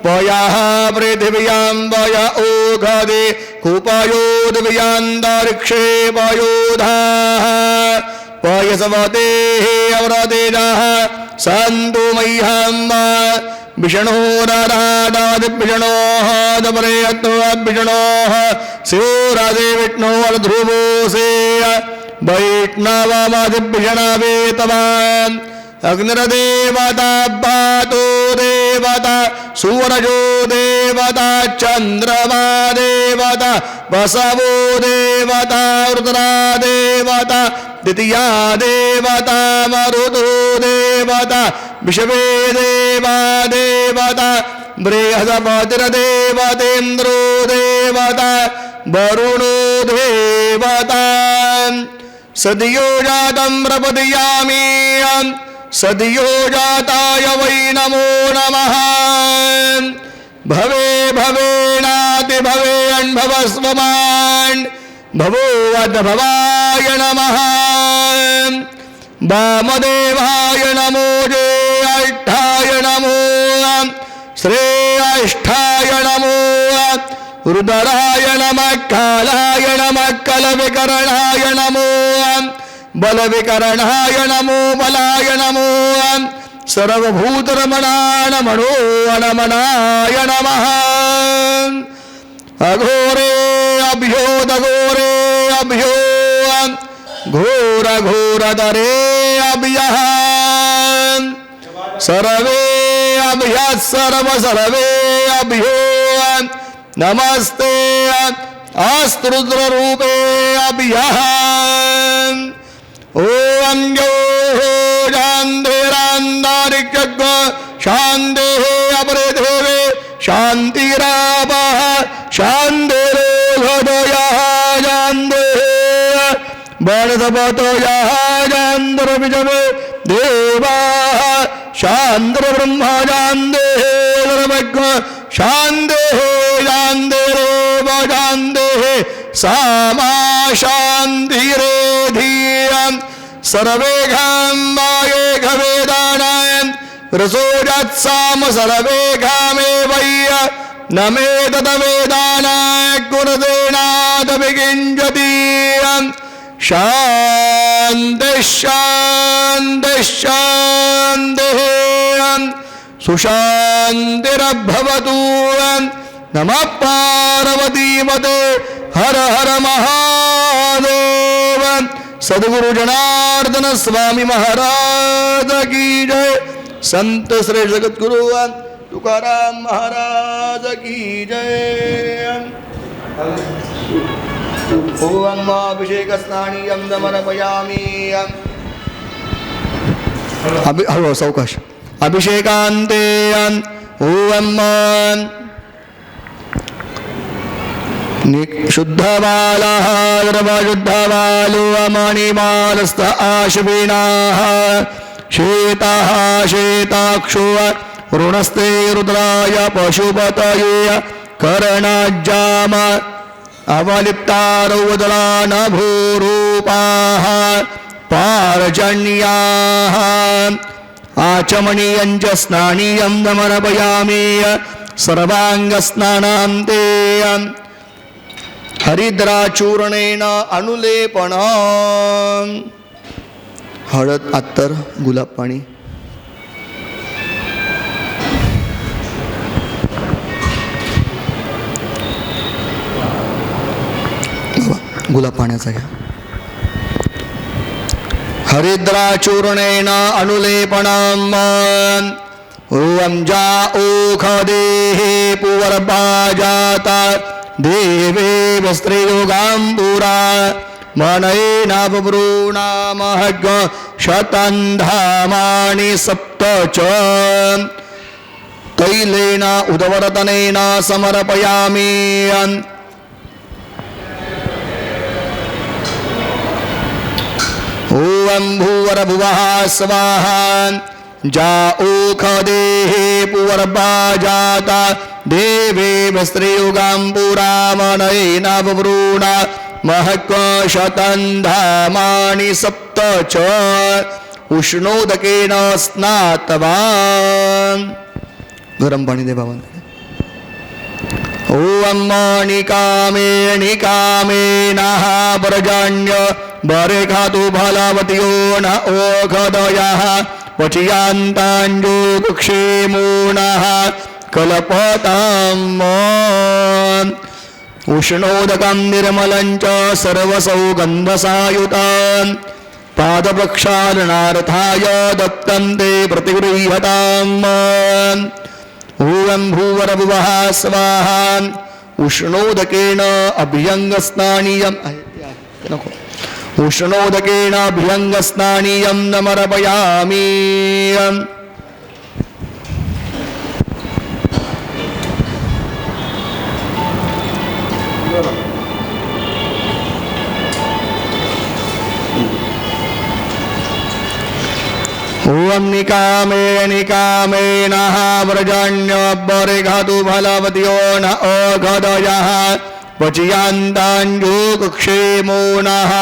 S1: पयः पृथिव्यां वय ओषधि कूपयोद्व्यान्तरिक्षे पयोधाः पयसवतेः अवरतेजः सन्तु मह्यं विष्णोराधादिविष्णोः दपरेयत्नोऽभिष्णोः स्योरादे विष्णोर्ध्रुवोऽसे वैष्णवमधिविष्णवे तवान् अग्निर्देवता भातो देवता सूरजो देवता चन्द्रमा देवता वसवो देवता रुद्रा देवता द्वितीया देवता मरुतो देवता विश्वे देवा देवता बृहस्पतिर्देवतेन्द्रो देवता वरुणो देवता सद्यो जातं प्रपदयामि सद्यो जाताय वै नमो नमः भवे भवेनाति भवेऽन्भवस्वमान् भवोऽद्भवाय नमः वामदेवाय नमो ज्येष्ठाय नमो श्रेष्ठाय नमो रुद्राय नमः कालाय नमः कलविकरणाय नमो बलविकरणाय नमो बलाय नमो सर्वभूतरमणानमनो अनमनाय नमः अघोरे अभ्यो दघोरे अभ्यो घोर घोरधरे अभ्यः सर्वे अभ्यः सर्व सर्वे अभ्यो नमस्ते अस्त्रुद्ररूपे अभ्यः ओम यो शान्तिरान्तरिक्षग शान्तिः अपरे देवे शान्तिरापः शान्तिरोधयः शान्तिः वनस्पतयः शान्तिर्विजवे देवाः शांतर ब्रह्म जानदे धर्मज्ञ शांदे जानदे रोम जानदे सामा शांतिरेधीयं सर्वेघां वायेघवेदानां रसोजात्साम सर्वेघामे वय्य न मे तदवेदानां गुरुदेनादभिकिञ्चतीयं शान्तिः शान्तिः शान्तिः सुशान्तिरभवतु नमः पार्वतीपते हर हर महादेव सद्गुरु जनार्दन स्वामी महाराज की जय संत श्रेष्ठ जगद्गुरु तुकाराम महाराज की जय ओम अभिषेक स्नानीयं समर्पयामि हळू सावकाश अभिषेकांते ओम शुद्धबालः शुद्धबालो मणिमालस्त आश्विनाः श्वेताः श्वेताक्षो ऋणस्ते रुद्राय पशुपतये कर्णजाम अवलिप्तारौदरा नभूरूपाः पारजन्याः आचमनीयं च स्नानीयं समर्पयामि सर्वाङ्गस्नानान्ते हरिद्राचूर्णेन अनुलेपन हळद अत्तर गुलाब पाणी गुलाब पाण्याचा घ्या हरिद्राचूर्णेन अनुलेपनम् ओम जा ओखदेहे पुवर्भाजाता देवे वस्त्रयोगाम्बुरा मनयेनावृणामहग शतन्धामानि सप्त च तैलेन उदवर्तनेन समर्पयामि ओम भूवरभुवः स्वाहा जा ओखदेहे पुवर्भाजाता देवे वस्त्रयुगाम्बुरा मनयेनावृणा महक शतन्धामानि सप्त च उष्णोदकेन स्नातवान् गरम पाणी दे बाबांकडे ओम निकामे निकामेनः व्रजान्य बरे खातु फलवत्यो न ओखदयः वचियान्ताञ्जोक्षेमूनः कल्पताम् उष्णोदकं निर्मलं च सर्वसौगन्धसायुतं पादप्रक्षालनार्थाय दत्तं ते प्रतिगृह्यताम् ओम भूवरभुवः स्वाहा उष्णोदकेन अभ्यङ्गस्नानीयम् उष्णोदकेन अभ्यङ्गस्नानीयं समर्पयामि ओम निकामे निकामेनः व्रजान्य बरे खातु फलवत्यो न ओखदयः वचियान्ताञ्जोक्षेमो नः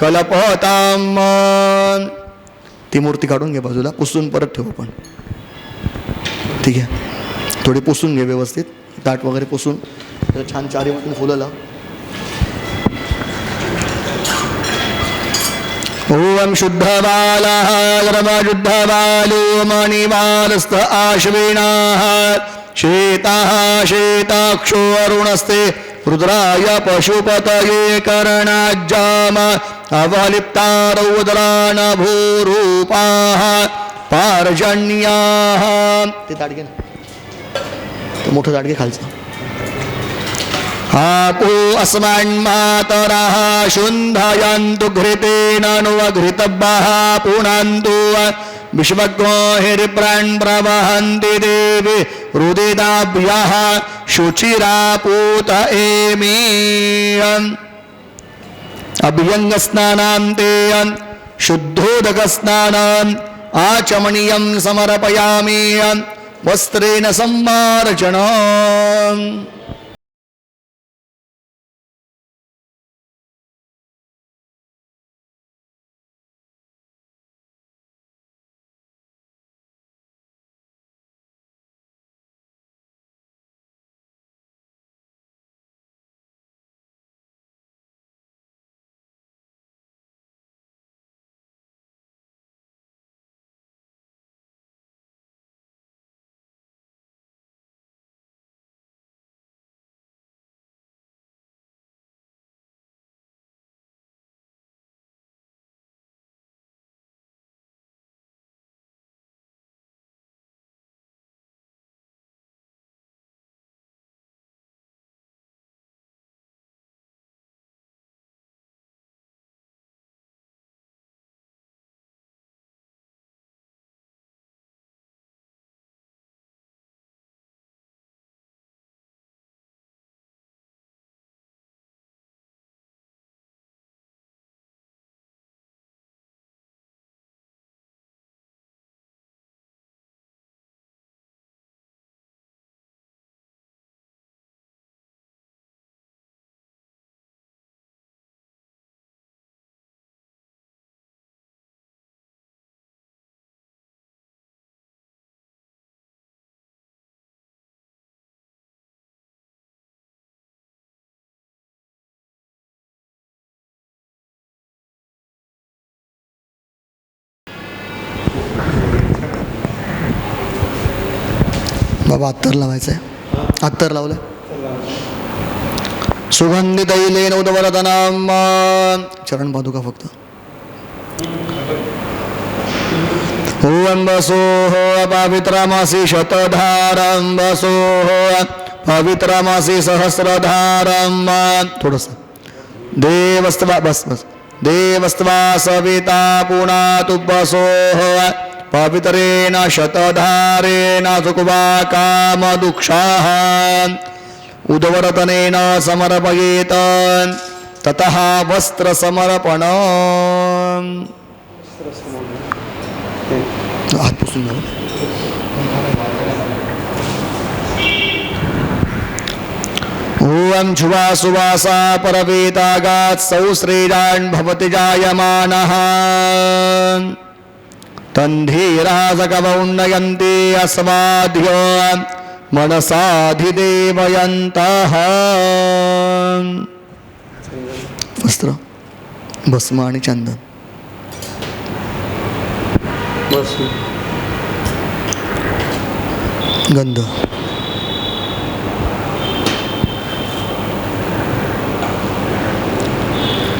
S1: कल्पताम् ती मूर्ती काढून घे बाजूला पुसून परत ठेवू आपण ठीक आहे थोडी पुसून घे व्यवस्थित ताट वगैरे पुसून छान चारीमधून फुलं लाव ओम शुद्धबालः शुद्धबालो मणिमालस्त आश्विनाः श्वेताः श्वेताक्षो अरुणस्ते रुद्राय पशुपतये कर्णजाम अवलिप्तारौदरा नभूरूपाः पार्जन्याः ते ताडगे तो मोठं ताडगे खालचं आपो अस्मन्मातरः शुन्धयन्तु घृतेन नुवघृतभः पुनन्तु विश्वज्ञो हिरिप्रान् प्रवहन्ति देवी रुदिताभ्यः शुचिरापूत एमि अभ्यङ्गस्नानान्ते शुद्धोदकस्नानान् आचमनीयं समर्पयामि वस्त्रेण सम्मार्जनम्। बाबा अत्तर लावायचं आहे. अत्तर लावलं. सुगंधी तैलेन उदवरदनाम. चरण पादुका फक्त. ओम वसोः पवित्रमासी शतधारं वसोः पवित्रमासी सहस्रधारं. थोडंसं देवस्त्वा बस बस देवस्त्वा सविता पुनातु वसोः पवित्रेण शतधारेण सुकुवा कामदुक्षाः उदवरतनेन समर्पयेत ततः वस्त्रसमर्पणम्. हात पुसून घ्या. ओम शुभा सुवासा परवेतागात् सौश्रेयान् भवति जायमानः तन्धीराजकवौन्नयन्ति अस्माद्य मनसाधिदेवयन्तः. वस्त्र भस्म आणि चंदन. गंध.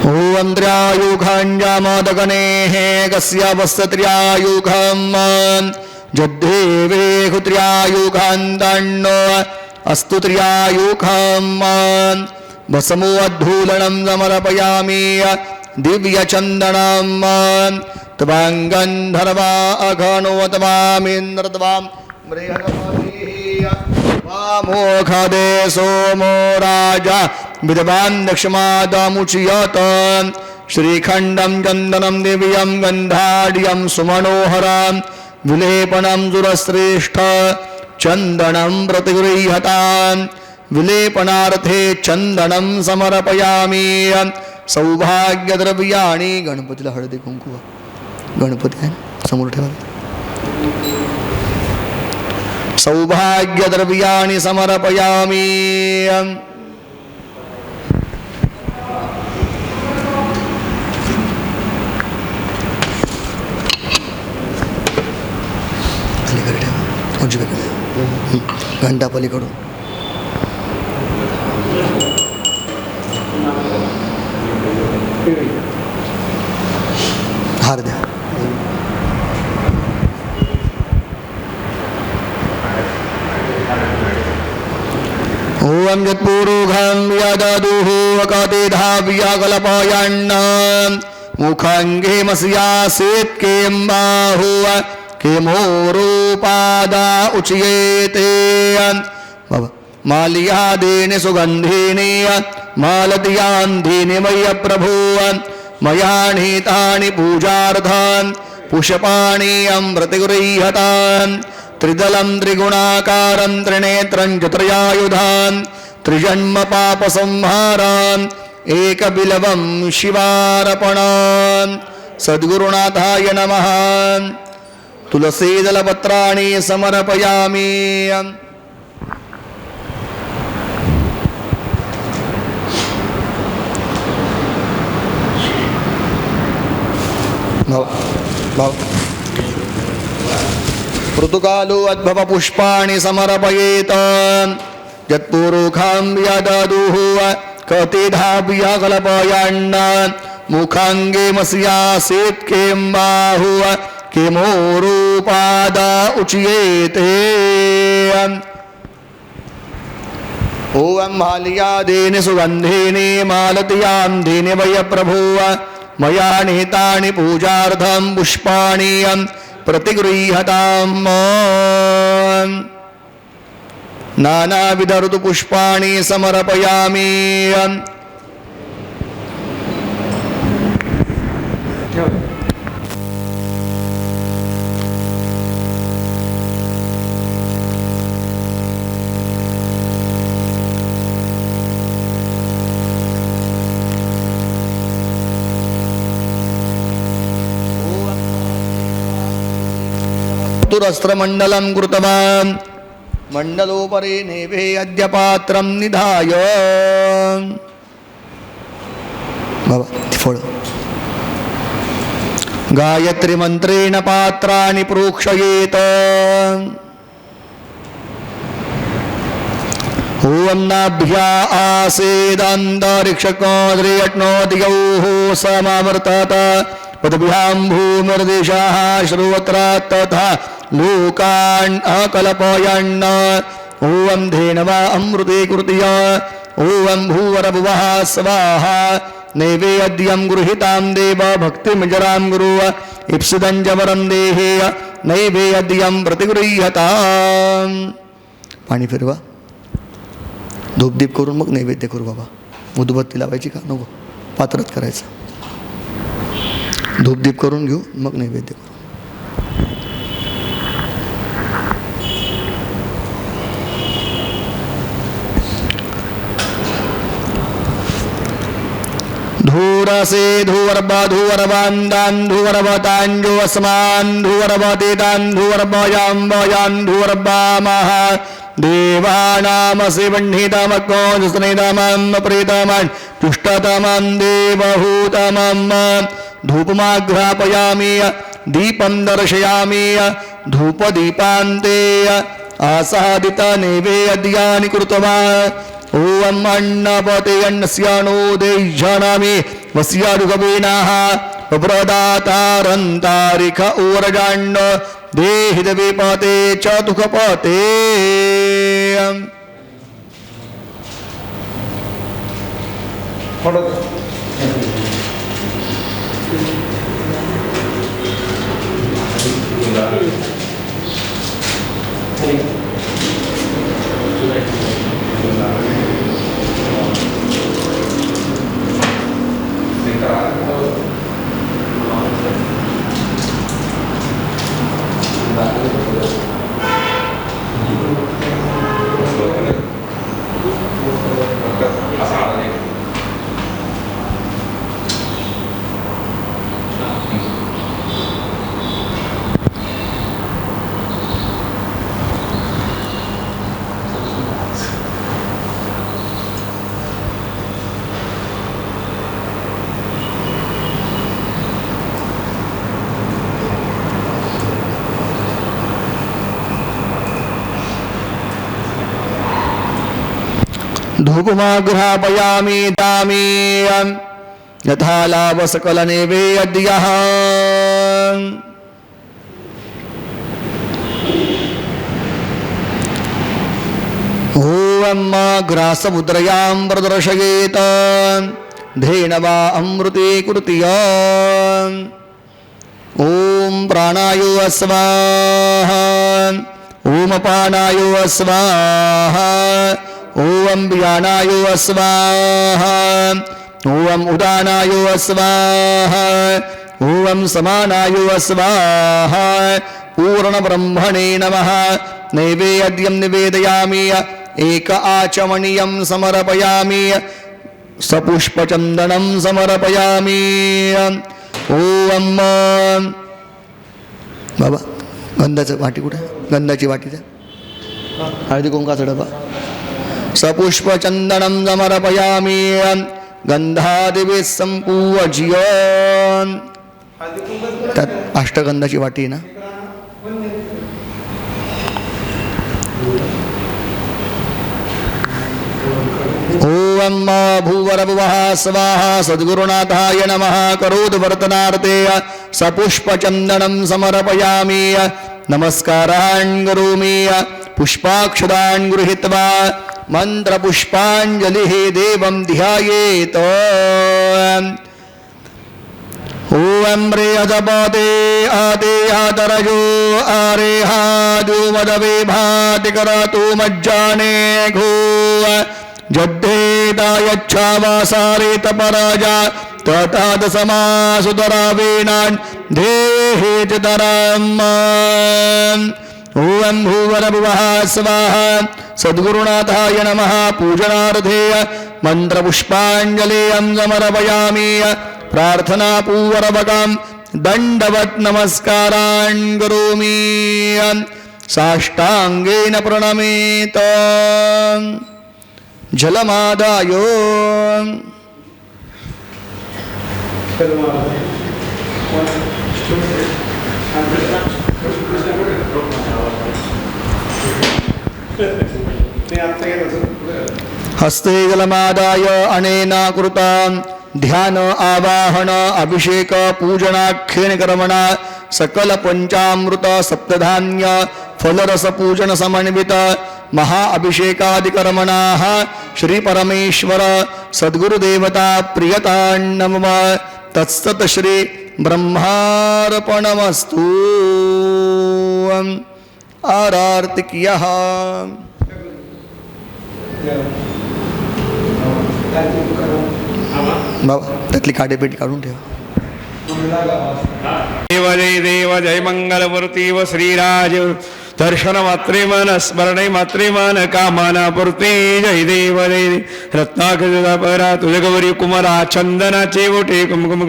S1: ओम त्र्यायुघञ्जामदगणेः कस्य वस्त्रत्र्यायुघं जद्धेवेहु त्र्यायुघान्तन्नो अस्तु त्र्यायुघं. वसमोद्धूलनं समर्पयामि दिव्यचन्दनं त्वाङ्गन्धर्वा अघनो त्वामिन्द्रत्वां मोखदे सोमो राजा विद्वान् दक्षमादमुच्यत. श्रीखण्डं चन्दनं दिव्यं गन्धाढ्यं सुमनोहरं विलेपनं सुरश्रेष्ठ चन्दनं प्रतिगृह्यतां. विलेपनार्थे चन्दनं समर्पयामि सौभाग्यद्रव्याणि. गणपतीला हळदी कुंकू. गणपती आहे समोर ठेवा. सौभाग्यद्रव्याणि समर्पयामि. घंटा पलीकडून. हार द्या. ओम यत्पूरुघं यददुः कतिधाव्यकल्पयन् मुखङ्गेमस्यासीत् किं बाहु किमोरूपादा उच्येते. बाबा माल्यादीनि सुगन्धीनि मालतीयान्धीनि मय्य प्रभो मया नीतानि पूजार्थं पुष्पाणीयं प्रतिगृह्यतां त्रिदलं त्रिगुणाकारं त्रिनेत्रं चतुर्यायुधां त्रिजन्म पापसंहारां एकबिलवं शिवार्पणां सद्गुरुनाथाय नमः। तुलसीदलपत्राणि समर्पयामि। ऋतुकालो अद्भव पुष्पाणि समर्पयेत यत्पूरुखां यददुः कतिधाभ्य कल्पयन् मुखाङ्गे मस्यासीत् किं बाहुः किमोरूपाद उच्येते। ॐ माल्यादीनि सुगन्धीनि मालत्यां दीनि वय प्रभो मया निहितानि पूजार्थं पुष्पाणि प्रतिगृह्यताम्। नानाविध ऋतुपुष्पाणि समर्पयामि। तुरस्त्रमण्डलं कृतवान् मण्डलोपरि नैवेद्य पात्रं निधाय गायत्री मंत्रेण पात्राणि प्रोक्षयेत। ॐ नाभ्या आसेदन्तरिक्षकोद्रियट्नोद्यौः समावर्तत पदभ्यां भूमिर्दिशः श्रोत्रा तथा लोकान् अकल्पयन्। ॐ धेनवा अमृते कृत्य ॐ भूवरभुवः स्वाहा नैवेद्यं गृहीतां देव भक्तिमजरां गुरु इप्सितं च वरं देहे नैवेद्यं प्रतिगृह्यताम्। पाणी फिरवा धूपदीप करून मग नैवेद्य करू बाबा। उदबत्ती लावायची का नको पात्रच करायचं। धूपदीप करून घेऊ मग नैवेद्य करू। धूरसे धूवर्बा धूवर्बान्दान् धूवर्बताञ्जो अस्मान् धूवर्बतेतान् धूवर्बयां वयान् धूवर्बामः देवानामसि वह्नितमकोजस्नेतमं प्रीतमं तुष्टतमं देवहूतमं धूपमाघ्रापयामि दीपं दर्शयामि धूपदीपान्ते आसादितनैवेद्यानि कृत्वा ॐ अन्नपते अन्नस्यानो देह्यानामि वस्यारुगवीनाः प्रदातारन्तारिक ऊर्जान्न देहिदविपते च दुःखपते। धूपमाघ्रापयामि दामि यथा लाभसकलनैवेद्यः। ॐ ग्रासमुद्रयां प्रदर्शयेत धेनवा अमृते कृत्य। ॐ प्राणायो स्वाहा ॐ अपानायो स्वाहा ॐ व्यानायो स्वाहा ॐ उदानायो स्वाहा ॐ समानाय स्वाहा पूर्णब्रह्मणे नमः नैवेद्यं निवेदयामि एक आचमनीयं समर्पयामि सपुष्पचन्दनं समर्पयामि ॐ बाबा गंधाचं वाटी कुठे गंधाची वाटी द्या हळदी कुंकाचा डबा सपुष्पचन्दनं समर्पयामि गंधादिभिः सम्पूज्य त्यात अष्टगंधाची वाटी ना ॐ भूवरभुवः स्वाहा सद्गुरुनाथाय नमः करोद्वर्तनार्थे सपुष्पचन्दनं समर्पयामि नमस्कारान् करोमि पुष्पाक्षदान् गृहीत्वा मन्त्रपुष्पाञ्जलिः देवं ध्यायेत् ॐ प्रियजपते आदेहातरजो आरेहादो मदवे भाति करतु मज्जाने घो जद्धेदायच्छावासारेतपराजा तथादसमासुतरावेणान् देहे चितराम् ॐ भूवरभुवः स्वाहा सद्गुरुनाथाय नमः पूजनार्थे मन्त्रपुष्पाञ्जलिं समर्पयामि प्रार्थनापूर्वकं दण्डवत् नमस्कारान् करोमि साष्टाङ्गेन प्रणमेत जलमादाय हस्ते जलमादाय अनेन कृतं ध्यान आवाहन अभिषेक पूजनाख्येन कर्मणा सकल पंचामृत सप्तधान्य फलरस पूजन समन्वित महाअभिषेकादिकर्मणाः श्री परमेश्वर सद्गुरुदेवता प्रियतान्नमः तत्सत् श्री ब्रह्मार्पणमस्तु आरार्तिक्यः बाबा त्यातली काडेपेटी काढून ठेवा
S2: देव जय देव जय मंगलमूर्ती व श्रीराज दर्शन मात्रे मन स्मरणे मात्रे मन कामना पूर्ती जय देव जय रत्नाकरा तुझ गौरी कुमारा चंदनाचे मोठे कुमकुम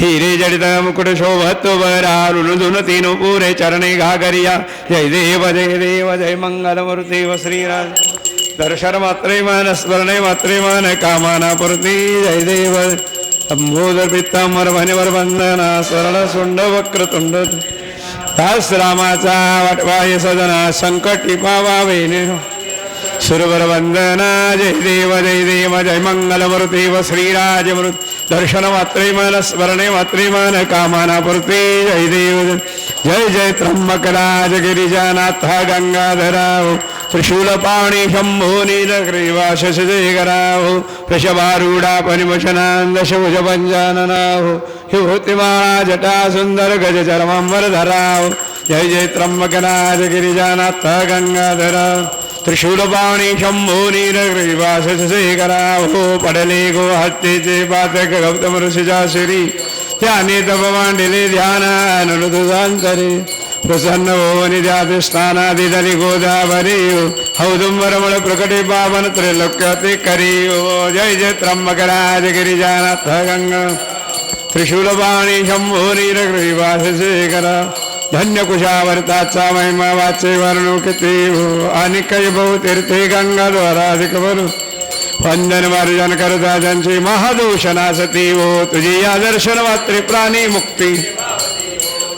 S2: हिरे जडित मुकुट शोभत बरा रुणधुन तीन पुरे चरणे घागरिया जय देव जय मंगलमूर्ती व श्रीराज दर्शन मात्रे मन स्मरणे मात्रे मन कामना पूर्ती जय देव अंबोदर पित्तांबर भनिवर वंदना सरळ सुंड वक्रतुंड दास रामाचा वाटवाय सदना संकटी पावावे सुरवर वंदना जय देव जय मंगलमूर्ती व श्रीराजमूर्ती दर्शन मात्रे मन स्मरणे मात्रे मन कामना पूर्ती जय देव जय त्र्यंबकराज गिरिजानाथ गंगाधराव त्रिशूलपाणी शंभो नीलग्रीवा शशिजयकराव वृषभारूढा परिमशनान्दशभुज पंजाननाव हिवृत्तिमाळा जटा सुंदर गज चरमांबरधराव जय त्र्यंबकराज गिरिजानाथ गंगाधराव त्रिशूलपाणी शंभो नीलग्रीवा शशिजयकराव पडले गो हत्तीचे पातक गौतम ऋषीच्या शिरी त्याने तप मांडिले ध्यानानुरुदांतरे प्रसन्न भवनी ध्यादिष्ठानादिदली गोदावरी हौदुंबरमळ प्रकटे पावन त्रैलोक्यते करी जय त्र्यंबकराज गिरिजानाथ गंगा त्रिशूलपाणी शंभो नीलग्रीवाशेखर धन्य कुशावर्ताचा महिमा वाचे वर्णू किती आणि कै बहु तीर्थे गंगाद्वाराधिक वरू वंदन मार्जन करता ज्यांची महादूषणासती हो तुझी या दर्शन मात्रे प्राणी मुक्ती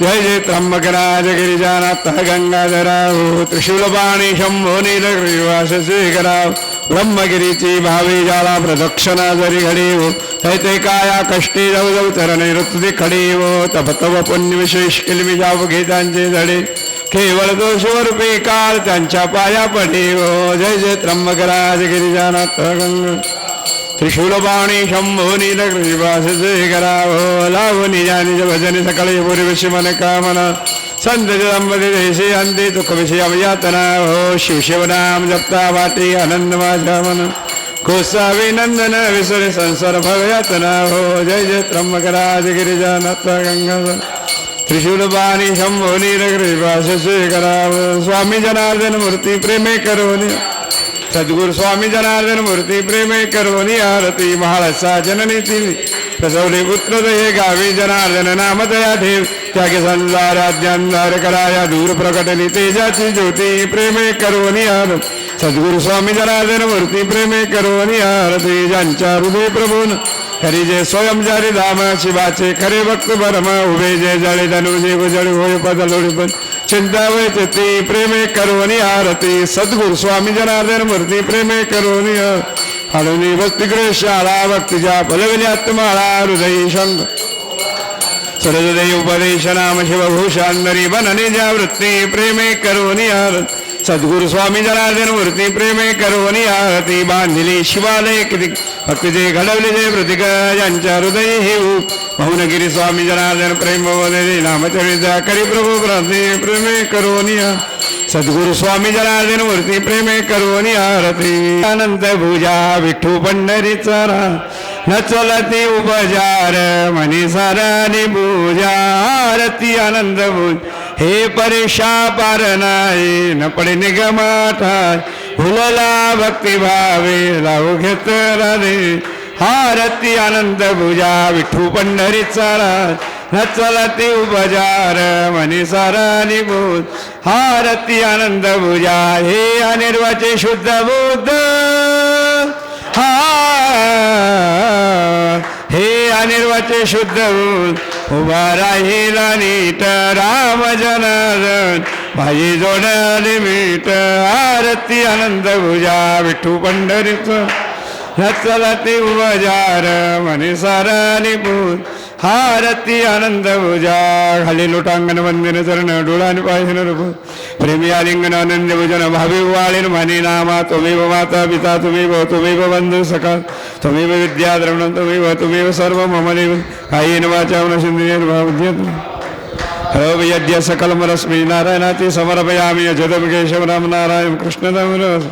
S2: जय त्र्यंबकराज गिरिजानाथ गंगाधराव त्रिशूलपाणी शंभो नीलग्रीवाशेखराव ब्रह्मगिरीची भावी जाला प्रदक्षिणा जरी घडी हो तैते काया कष्टी जाऊ जाऊ चरणे ऋतुदी खडी हो तप तव पुण्य विशेष किलमी जाऊ गीतांचे धडे केवळ दोषवरूपी काळ त्यांच्या पाया पडी हो जय त्र्यंबकराज गिरिजानाथ गंगा त्रिशूलपाणी शंभो नीलग्रीवाशेखराव लाभ निजा निज भजनी सकळे पूर्विषी मन कामना संत जगदंबती देशी अंती तुक विषय यातना हो शिव शिवनाम जपता वाटी आनंद माझा मन कोसाविनंदन विसरे संसार भवयातना हो जय जय त्र्यंबकराज गिरिजानाथ गंगाधर त्रिशूलपाणी शंभो नीलग्रीवास शेखराव स्वामी जनार्दन मूर्ती प्रेमे करोनी सद्गुरु स्वामी जनार्दन मूर्ती प्रेमे करोनी आरती महाळसा जननी ती प्रसवली पुत्र दये गावी जनार्दन नाम दया ठेव त्यागे संसार अज्ञानदार कराया दूर प्रकटली तेजाची ज्योती प्रेमे करोनी आरती सद्गुरु स्वामी जनार्दन मूर्ती प्रेमे करोनी आरती ज्यांच्या हृदय प्रभून खरी जे स्वयं जारी धाम शिवाचे खरे भक्त परम उभे जे जळे धनु जीव जळी होय पद लोडी पण चिंता वय ती प्रेमे करोनी आरती सद्गुरु स्वामी जनार्दन मूर्ती प्रेमे करोनी हळुनी भक्तिकडे शाळा भक्तीच्या पलविली आत्माळा हृदयी शंक सरजदय उपदेश नाम शिवभूषांदरी बनने ज्या वृत्ती प्रेमे करोनी आरती सद्गुरु स्वामी जनार्दन मूर्ती प्रेमे करोनी आरती बांधिली शिवालय किती भक्तीचे घडवले जे प्रतीक ज्यांच्या हृदयी हेऊ मौनगिरी स्वामी जनार्दन प्रेम वदे नामचरिता करी प्रभू प्रार्थने प्रेमे करोनी सद्गुरु स्वामी जनार्दन मूर्ती प्रेमे करोनी आरती अनंत भुजा विठ्ठू पंढरीचा न चलती उपजार मनी सारानी पूजा आरती आनंद भुज हे परेशा पार नाही न पडे निगमाठाय फुलला भक्ती भावे लावू घेत राधे आरती आनंद भुजा विठ्ठू पंढरीचा न चलती उपजार मनी सारानी भूज आरती आनंद भुजा हे अनिर्वाचे शुद्ध बुद्ध हे अनिर्वाचे शुद्ध बुद्ध उभा राहिला नीट राम जनार्दन माझी जोडाली मीठ आरती आनंद भुजा विठ्ठू पंढरीचं चलती उजार मनी सारानी पूज आरती आनंद भुजा खाली लोटांगण वंदन चरण डोळाने पाहिजे रूप प्रेमी आलिंगन आनंद भुजन भावी वाळीन म्हणी नामा तुम्हीव माता पिता तुम्हीव बंधू सखा तुम्हीव विद्या द्रवण तुम्हीव सर्व ममदेव कायेन वाचा मनसेंद्रियेण भावुद्यत हरव यज्ञ सकलमरस्मी नारायणाती समर्पयामि जगम केशव राम नारायण कृष्ण दामोदर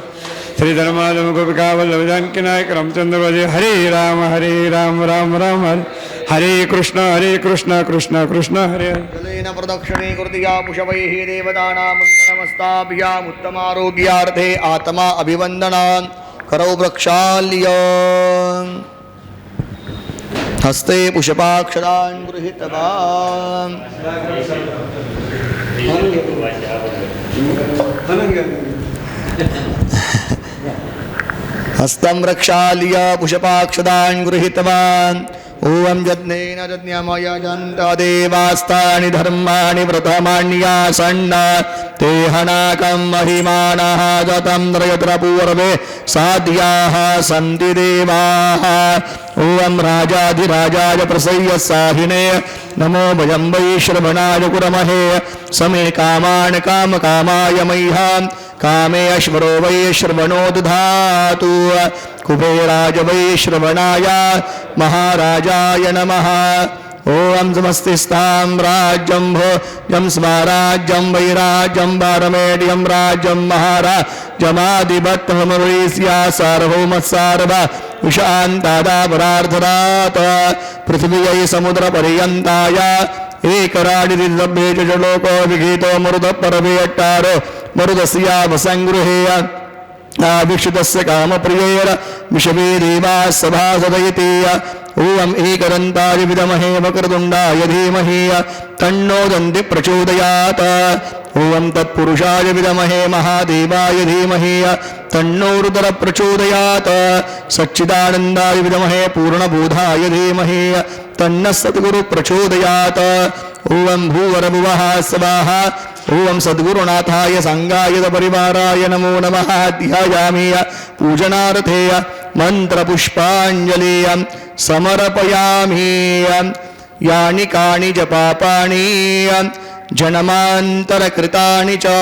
S2: श्री धर्माधम गोपिका वल्लभ जानकी नायक रामचंद्र वजे हरे राम राम राम हरे हरे कृष्ण कृष्ण कृष्ण हरे
S1: जलेन प्रदक्षिणे कृतिया पुष्पैः देवतानां वन्दनमस्ताभ्याम् उत्तमारोग्यार्थे आत्मा अभिवन्दनान् करौ प्रक्षाल्य हस्ते पुष्पाक्षरान् गृहीतवान् हस्तं प्रक्षाल्य पुष्पाक्षरान् गृहीतवान् ओम यज्ञेन यज्ञमयजन्त देवास्तानि धर्माणि प्रथमान्यासन्न ते हनाकं महिमानः गतं यत्र पूर्वे साध्याः सन्ति देवाः ओम राजाधिराजाय प्रसय्य साहिने नमो भजं वै श्रवणाय कुर्महे समे कामान् कामकामाय मह्यं कामे अश्वरो वै श्रवणो दधातु कुबेराज वै श्रवणाय महाराजाय नमः ओम समस्तिस्तां राज्यं भोजं स्वराज्यं वैराज्यं पारमेड्यं राज्यं महाराजमादिपत्यमरीस्या सार्वभौमस्सार्वा विशान्तादापरार्थरात् पृथिव्यै समुद्रपर्यन्ताय एकराडिदिलभ्ये च लोको विगीतो मरुदपर्वे अट्टारो मरुदस्या वसङ्गृहेय आविक्षितस्य कामप्रियेर विषमे देवाः सभासदयति ओम एकदन्ताय विद्महे वक्रतुण्डाय धीमहि तन्नो दन्ति प्रचोदयात् ओम तत्पुरुषाय विद्महे महादेवाय धीमहि तन्नो रुद्र प्रचोदयात् सच्चिदानन्दाय विद्महे पूर्णबोधाय धीमहि तन्नः सद्गुरु प्रचोदयात् ओम भूवरभुवः स्वाहा ओम सद्गुरुनाथाय संगाय परिवाराय नमो नमः ध्यायामि पूजनार्थे मंत्रपुष्पाञ्जलि समर्पयामि यानि कानि च पापानि जन्मान्तरकृतानि च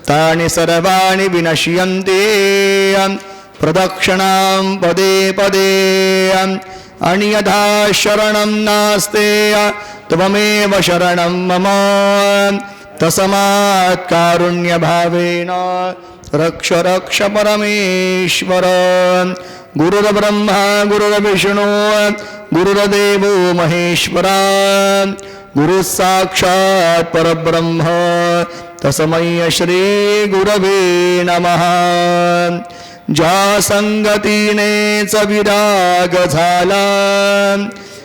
S1: तानि सर्वाणि विनश्यन्ति प्रदक्षिणां पदे पदे अन्यथा शरणं नास्ते त्वमेव शरणं मम तस्मात् कारुण्यभावेन रक्ष रक्ष परमेश्वर गुरुर्ब्रह्मा गुरुर्विष्णू गुरुर्देवो महेश्वरा गुरु साक्षात् परब्रह्म तस्मै श्री गुरवे नमः ज्या संगतीनेच विराग झाला